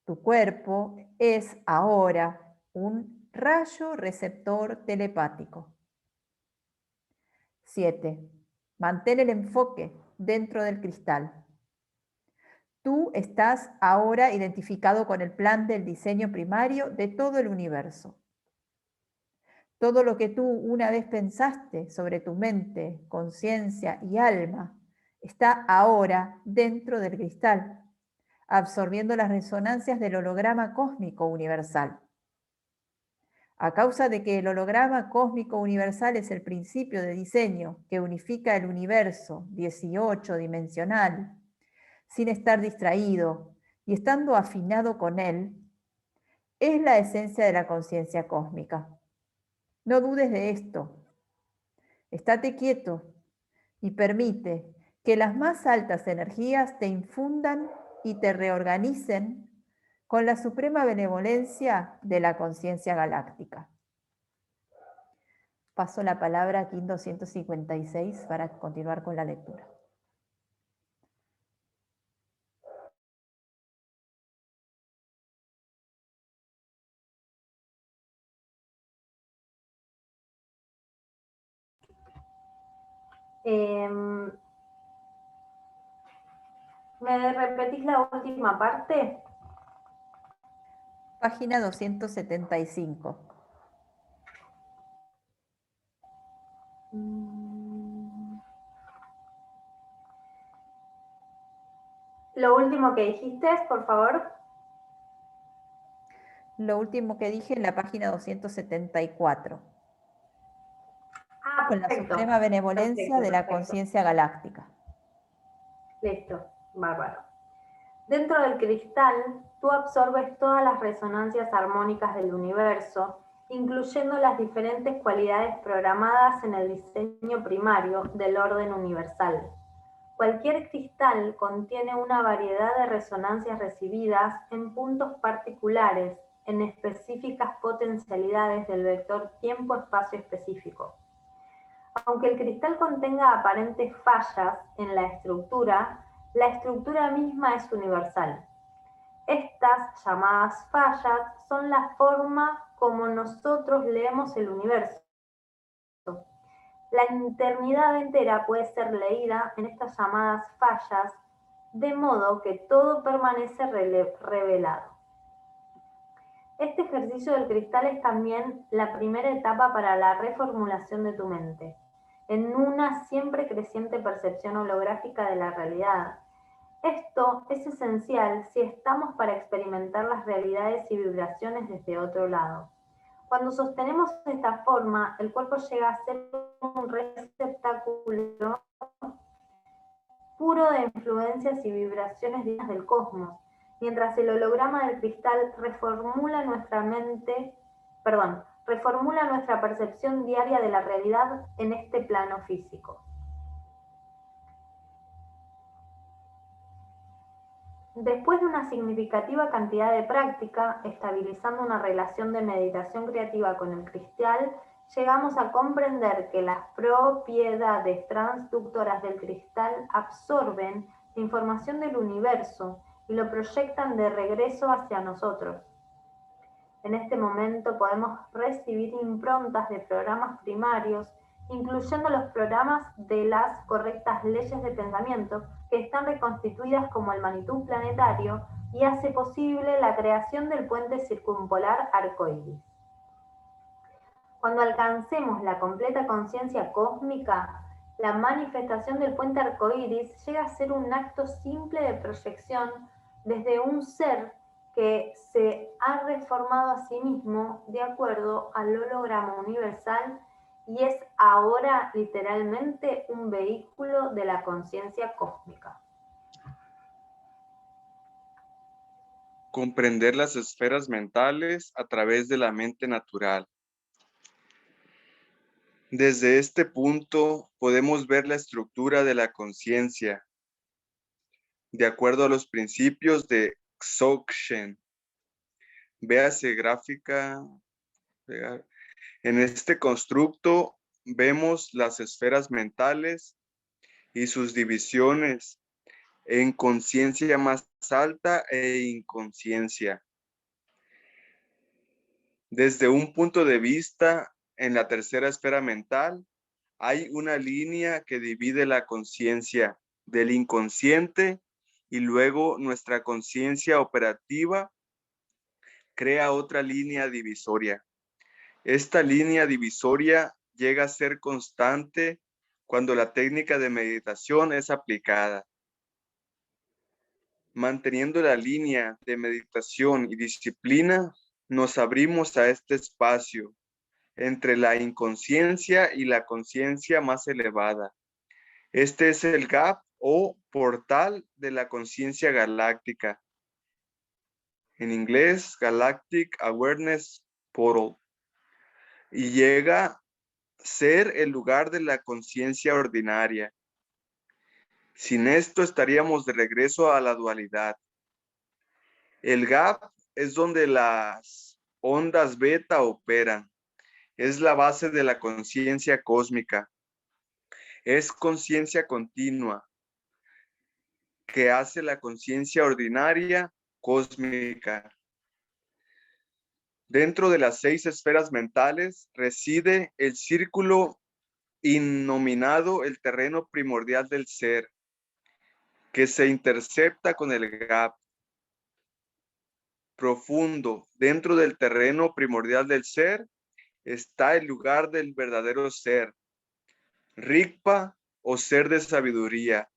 Tu cuerpo es ahora un rayo receptor telepático. 7. Mantén el enfoque dentro del cristal. Tú estás ahora identificado con el plan del diseño primario de todo el universo. Todo lo que tú una vez pensaste sobre tu mente, conciencia y alma está ahora dentro del cristal, absorbiendo las resonancias del holograma cósmico universal. A causa de que el holograma cósmico universal es el principio de diseño que unifica el universo 18-dimensional, sin estar distraído y estando afinado con él, es la esencia de la conciencia cósmica. No dudes de esto. Estate quieto y permite que las más altas energías te infundan y te reorganicen con la suprema benevolencia de la conciencia galáctica. Paso la palabra a Kim 256 para continuar con la lectura. ¿Me repetís la última parte? Página 275. Lo último que dijiste, por favor. Lo último que dije en la página 274. con la perfecto. suprema benevolencia de la Perfecto. conciencia galáctica. Listo, bárbaro. Dentro del cristal, tú absorbes todas las resonancias armónicas del universo, incluyendo las diferentes cualidades programadas en el diseño primario del orden universal. Cualquier cristal contiene una variedad de resonancias recibidas en puntos particulares, en específicas potencialidades del vector tiempo-espacio específico. Aunque el cristal contenga aparentes fallas en la estructura misma es universal. Estas llamadas fallas son la forma como nosotros leemos el universo. La eternidad entera puede ser leída en estas llamadas fallas, de modo que todo permanece revelado. Este ejercicio del cristal es también la primera etapa para la reformulación de tu mente, en una siempre creciente percepción holográfica de la realidad. Esto es esencial si estamos para experimentar las realidades y vibraciones desde otro lado. Cuando sostenemos esta forma, el cuerpo llega a ser un receptáculo puro de influencias y vibraciones divinas del cosmos, mientras el holograma del cristal reformula nuestra percepción diaria de la realidad en este plano físico. Después de una significativa cantidad de práctica, estabilizando una relación de meditación creativa con el cristal, llegamos a comprender que las propiedades transductoras del cristal absorben la información del universo y lo proyectan de regreso hacia nosotros. En este momento podemos recibir improntas de programas primarios, incluyendo los programas de las correctas leyes de pensamiento, que están reconstituidas como el Manitou planetario y hace posible la creación del puente circumpolar arcoíris. Cuando alcancemos la completa conciencia cósmica, la manifestación del puente arcoíris llega a ser un acto simple de proyección desde un ser que se ha reformado a sí mismo de acuerdo al holograma universal y es ahora literalmente un vehículo de la conciencia cósmica. Comprender las esferas mentales a través de la mente natural. Desde este punto podemos ver la estructura de la conciencia de acuerdo a los principios de Dzogchen. Véase gráfica. En este constructo vemos las esferas mentales y sus divisiones en conciencia más alta e inconsciencia. Desde un punto de vista, en la tercera esfera mental, hay una línea que divide la conciencia del inconsciente y luego nuestra conciencia operativa crea otra línea divisoria. Esta línea divisoria llega a ser constante cuando la técnica de meditación es aplicada. Manteniendo la línea de meditación y disciplina, nos abrimos a este espacio entre la inconsciencia y la conciencia más elevada. Este es el gap o portal de la conciencia galáctica. En inglés, Galactic Awareness Portal. Y llega a ser el lugar de la conciencia ordinaria. Sin esto estaríamos de regreso a la dualidad. El gap es donde las ondas beta operan. Es la base de la conciencia cósmica. Es conciencia continua que hace la conciencia ordinaria cósmica. Dentro de las 6 esferas mentales reside el círculo innominado el terreno primordial del ser, que se intercepta con el gap profundo. Dentro del terreno primordial del ser está el lugar del verdadero ser, Rigpa o ser de sabiduría,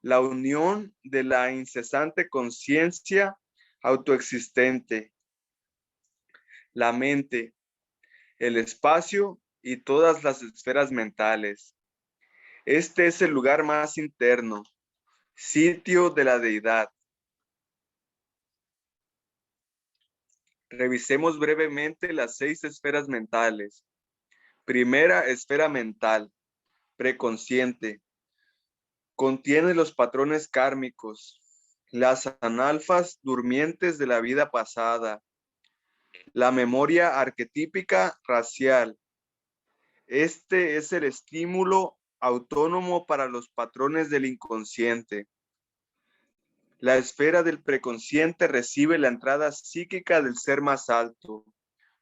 la unión de la incesante conciencia autoexistente, la mente, el espacio y todas las esferas mentales. Este es el lugar más interno, sitio de la deidad. Revisemos brevemente las 6 esferas mentales. Primera esfera mental, preconsciente. Contiene los patrones kármicos, las analfas durmientes de la vida pasada, la memoria arquetípica racial. Este es el estímulo autónomo para los patrones del inconsciente. La esfera del preconsciente recibe la entrada psíquica del ser más alto,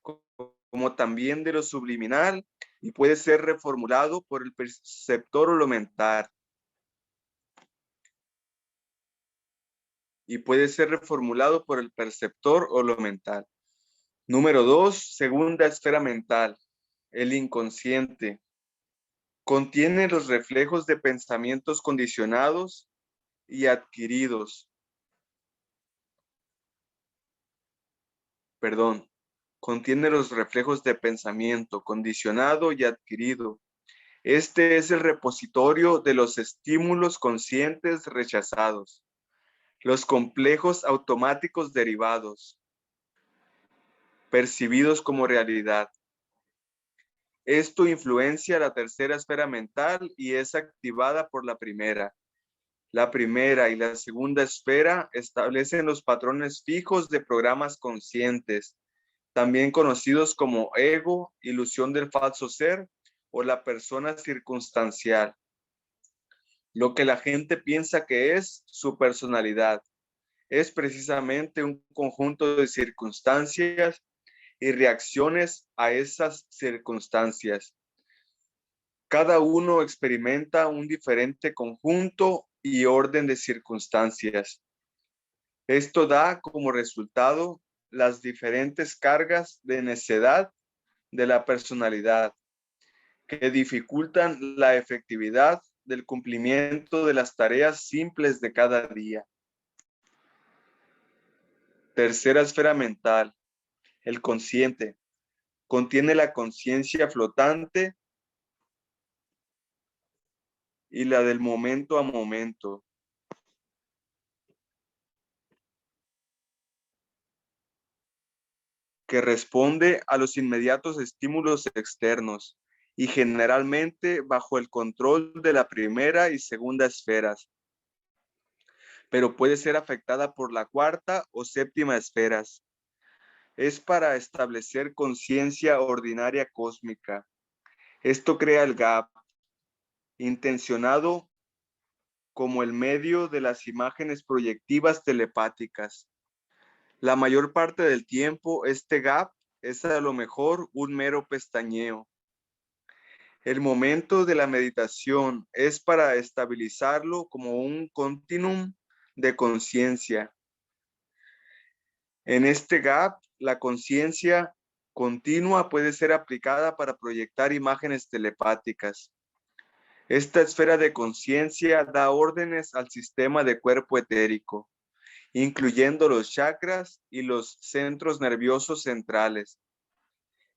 como también de lo subliminal, y puede ser reformulado por el perceptor o lo mental. Número 2, segunda esfera mental, el inconsciente. Contiene los reflejos de pensamientos condicionados y adquiridos. Contiene los reflejos de pensamiento condicionado y adquirido. Este es el repositorio de los estímulos conscientes rechazados, los complejos automáticos derivados, percibidos como realidad. Esto influencia la tercera esfera mental y es activada por la primera. La primera y la segunda esfera establecen los patrones fijos de programas conscientes, también conocidos como ego, ilusión del falso ser o la persona circunstancial. Lo que la gente piensa que es su personalidad es precisamente un conjunto de circunstancias y reacciones a esas circunstancias. Cada uno experimenta un diferente conjunto y orden de circunstancias. Esto da como resultado las diferentes cargas de necedad de la personalidad que dificultan la efectividad del cumplimiento de las tareas simples de cada día. Tercera esfera mental, el consciente. Contiene la conciencia flotante y la del momento a momento. Que responde a los inmediatos estímulos externos y generalmente bajo el control de la primera y segunda esferas, pero puede ser afectada por la cuarta o séptima esferas. Es para establecer conciencia ordinaria cósmica. Esto crea el gap, intencionado como el medio de las imágenes proyectivas telepáticas. La mayor parte del tiempo, este gap es a lo mejor un mero pestañeo. El momento de la meditación es para estabilizarlo como un continuum de conciencia. En este gap, la conciencia continua puede ser aplicada para proyectar imágenes telepáticas. Esta esfera de conciencia da órdenes al sistema de cuerpo etérico, incluyendo los chakras y los centros nerviosos centrales.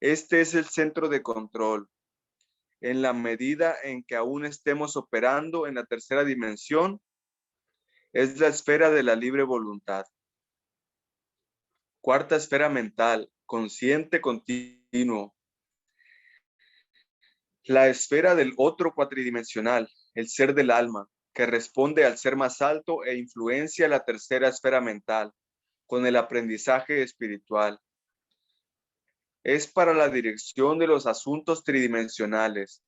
Este es el centro de control. En la medida en que aún estemos operando en la tercera dimensión, es la esfera de la libre voluntad. Cuarta esfera mental, consciente continuo. La esfera del otro cuatridimensional, el ser del alma, que responde al ser más alto e influencia la tercera esfera mental con el aprendizaje espiritual. Es para la dirección de los asuntos tridimensionales.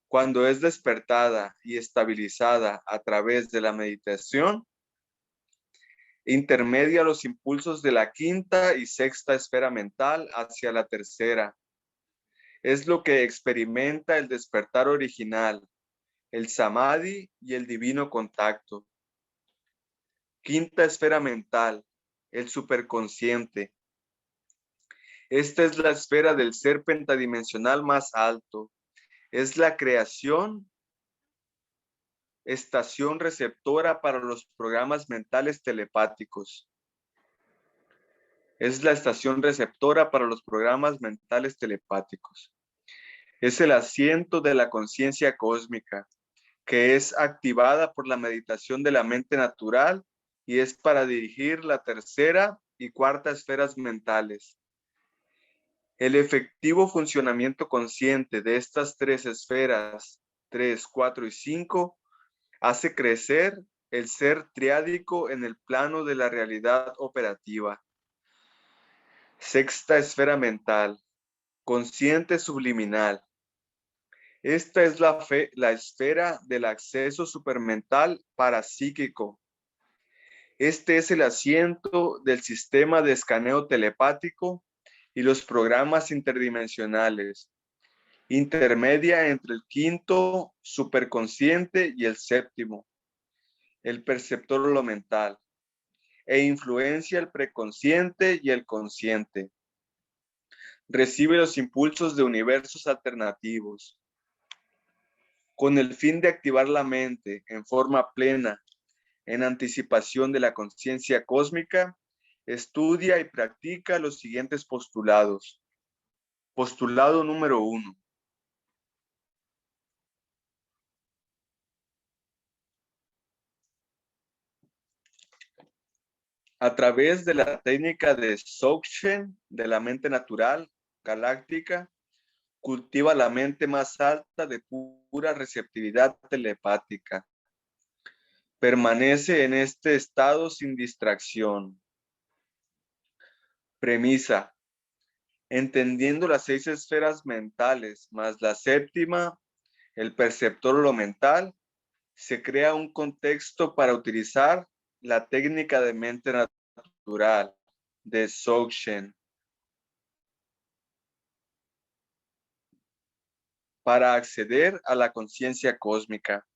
Cuando es despertada y estabilizada a través de la meditación, intermedia los impulsos de la quinta y sexta esfera mental hacia la tercera. Es lo que experimenta el despertar original, el samadhi y el divino contacto. Quinta esfera mental, el superconsciente. Esta es la esfera del ser pentadimensional más alto. Es la creación, estación receptora para los programas mentales telepáticos. Es la estación receptora para los programas mentales telepáticos. Es el asiento de la conciencia cósmica, que es activada por la meditación de la mente natural y es para dirigir la tercera y cuarta esferas mentales. El efectivo funcionamiento consciente de estas tres esferas, 3, 4 y 5, hace crecer el ser triádico en el plano de la realidad operativa. Sexta esfera mental, consciente subliminal. Esta es la esfera del acceso supermental parapsíquico. Este es el asiento del sistema de escaneo telepático y los programas interdimensionales, intermedia entre el quinto superconsciente y el séptimo, el perceptor lo mental, e influencia el preconsciente y el consciente. Recibe los impulsos de universos alternativos. Con el fin de activar la mente en forma plena, en anticipación de la conciencia cósmica, estudia y practica los siguientes postulados. Postulado número 1. A través de la técnica de Dzogchen, de la mente natural, galáctica, cultiva la mente más alta de pura receptividad telepática. Permanece en este estado sin distracción. Premisa. Entendiendo las 6 esferas mentales más la séptima, el perceptor lo mental, se crea un contexto para utilizar la técnica de mente natural de Dzogchen para acceder a la conciencia cósmica.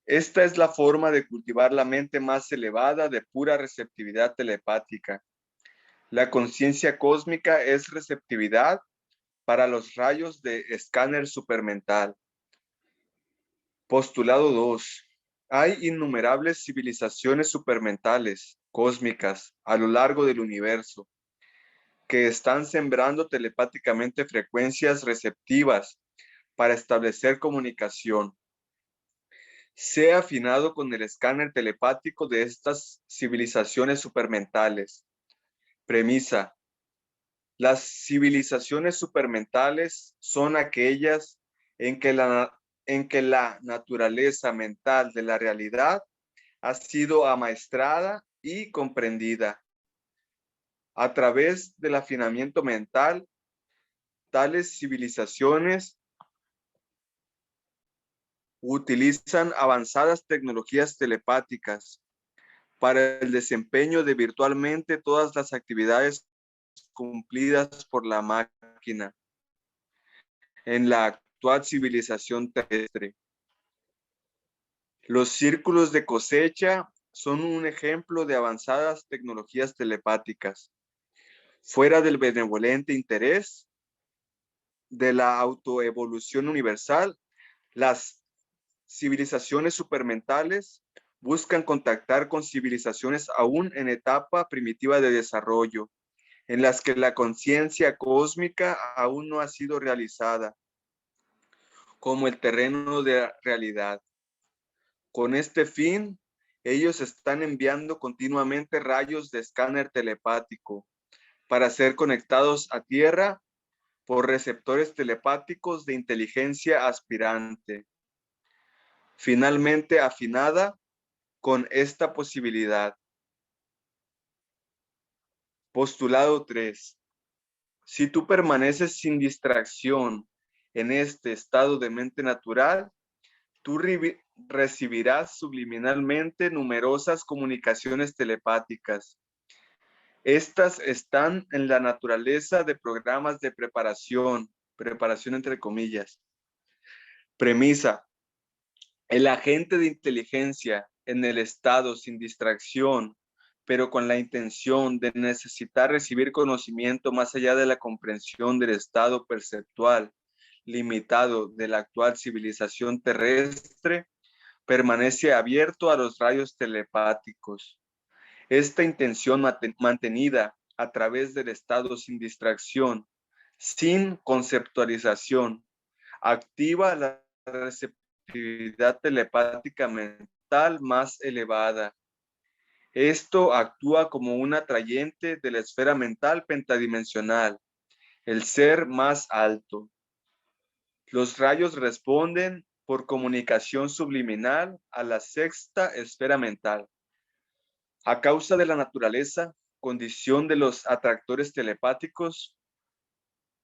Esta es la forma de cultivar la mente más elevada de pura receptividad telepática. La conciencia cósmica es receptividad para los rayos de escáner supermental. Postulado 2. Hay innumerables civilizaciones supermentales, cósmicas, a lo largo del universo, que están sembrando telepáticamente frecuencias receptivas para establecer comunicación. Sea afinado con el escáner telepático de estas civilizaciones supermentales. Premisa. Las civilizaciones supermentales son aquellas en que la naturaleza mental de la realidad ha sido amaestrada y comprendida. A través del afinamiento mental, tales civilizaciones utilizan avanzadas tecnologías telepáticas para el desempeño de virtualmente todas las actividades cumplidas por la máquina en la actual civilización terrestre. Los círculos de cosecha son un ejemplo de avanzadas tecnologías telepáticas. Fuera del benevolente interés de la autoevolución universal, las civilizaciones supermentales buscan contactar con civilizaciones aún en etapa primitiva de desarrollo, en las que la conciencia cósmica aún no ha sido realizada como el terreno de realidad. Con este fin, ellos están enviando continuamente rayos de escáner telepático para ser conectados a Tierra por receptores telepáticos de inteligencia aspirante, finalmente afinada con esta posibilidad. Postulado 3. Si tú permaneces sin distracción en este estado de mente natural, tú recibirás subliminalmente numerosas comunicaciones telepáticas. Estas están en la naturaleza de programas de preparación entre comillas. Premisa. El agente de inteligencia en el estado sin distracción, pero con la intención de necesitar recibir conocimiento más allá de la comprensión del estado perceptual limitado de la actual civilización terrestre, permanece abierto a los rayos telepáticos. Esta intención mantenida a través del estado sin distracción sin conceptualización. Activa la receptividad telepática mental más elevada. Esto actúa como un atrayente de la esfera mental pentadimensional, el ser más alto. Los rayos responden por comunicación subliminal a la sexta esfera mental. A causa de la naturaleza, condición de los atractores telepáticos,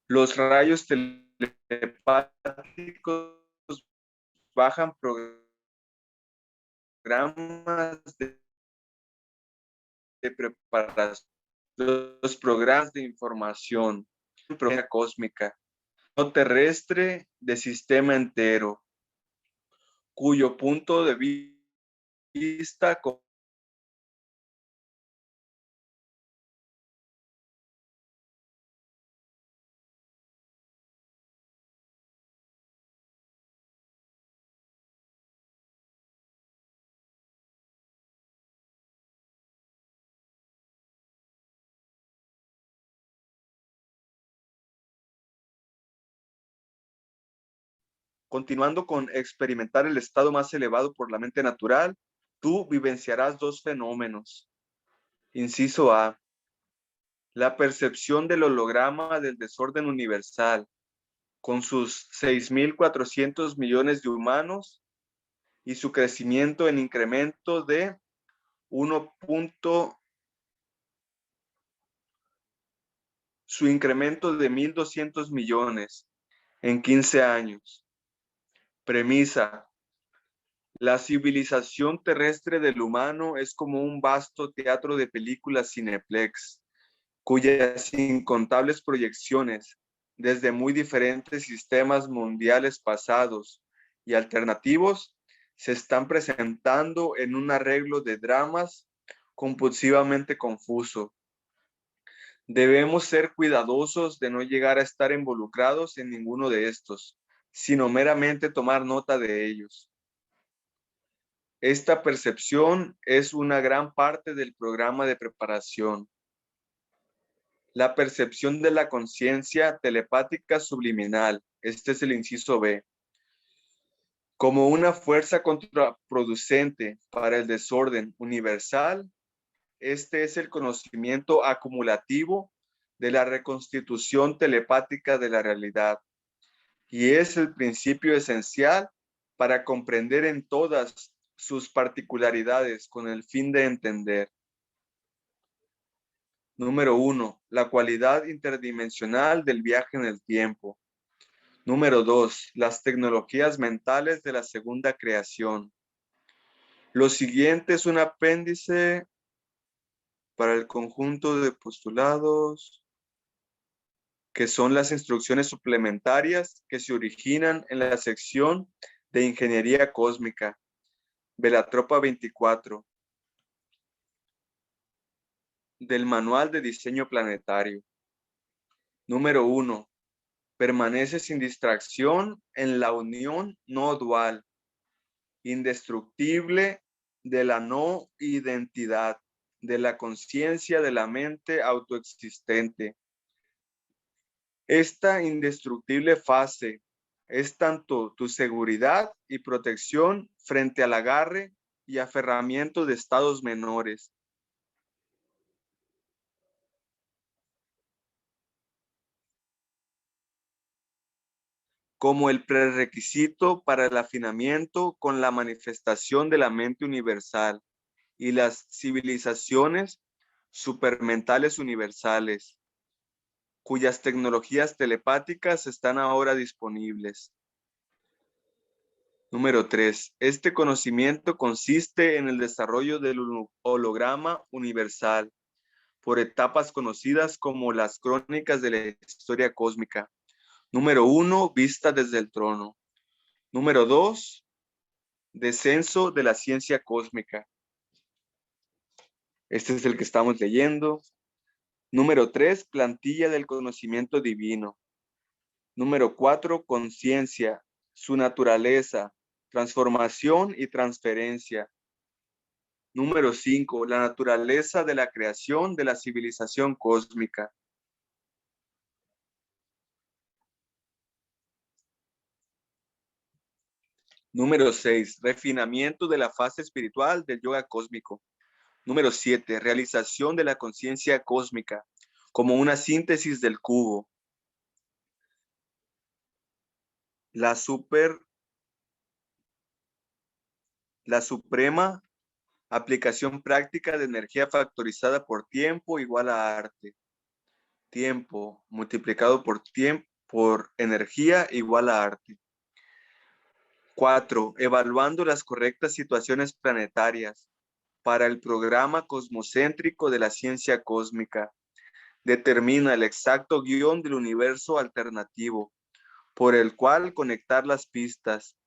los rayos telepáticos bajan programas de preparación, los programas de información, cósmica, no terrestre de sistema entero, cuyo punto de vista continuando con experimentar el estado más elevado por la mente natural, tú vivenciarás dos fenómenos. Inciso A. La percepción del holograma del desorden universal, con sus 6.400 millones de humanos y su crecimiento en incremento de 1. Su incremento de 1.200 millones en 15 años. Premisa. La civilización terrestre del humano es como un vasto teatro de películas Cineplex, cuyas incontables proyecciones, desde muy diferentes sistemas mundiales pasados y alternativos, se están presentando en un arreglo de dramas compulsivamente confuso. Debemos ser cuidadosos de no llegar a estar involucrados en ninguno de estos, sino meramente tomar nota de ellos. Esta percepción es una gran parte del programa de preparación. La percepción de la conciencia telepática subliminal, este es el inciso B, como una fuerza contraproducente para el desorden universal, este es el conocimiento acumulativo de la reconstitución telepática de la realidad y es el principio esencial para comprender en todas sus particularidades con el fin de entender. Número 1. La cualidad interdimensional del viaje en el tiempo. Número 2. Las tecnologías mentales de la segunda creación. Lo siguiente es un apéndice para el conjunto de postulados, que son las instrucciones suplementarias que se originan en la sección de Ingeniería Cósmica, Velatropa 24, del Manual de Diseño Planetario. Número 1. Permanece sin distracción en la unión no dual, indestructible de la no identidad, de la conciencia de la mente autoexistente. Esta indestructible fase es tanto tu seguridad y protección frente al agarre y aferramiento de estados menores, como el prerequisito para el afinamiento con la manifestación de la mente universal y las civilizaciones supermentales universales, cuyas tecnologías telepáticas están ahora disponibles. Número 3. Este conocimiento consiste en el desarrollo del holograma universal por etapas conocidas como las crónicas de la historia cósmica. Número 1. Vista desde el trono. Número 2. Descenso de la ciencia cósmica. Este es el que estamos leyendo. Número 3. Plantilla del conocimiento divino. Número 4. Conciencia, su naturaleza, transformación y transferencia. Número 5. La naturaleza de la creación de la civilización cósmica. Número 6, refinamiento de la fase espiritual del yoga cósmico. Número 7, realización de la conciencia cósmica como una síntesis del cubo. La suprema aplicación práctica de energía factorizada por tiempo igual a arte. Tiempo multiplicado por energía igual a arte. 4. Evaluando las correctas situaciones planetarias para el programa cosmocéntrico de la ciencia cósmica. Determina el exacto guión del universo alternativo, por el cual conectar las pistas,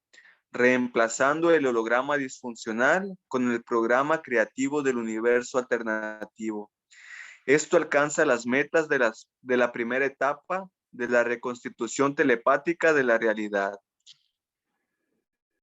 reemplazando el holograma disfuncional con el programa creativo del universo alternativo. Esto alcanza las metas de la primera etapa de la reconstitución telepática de la realidad.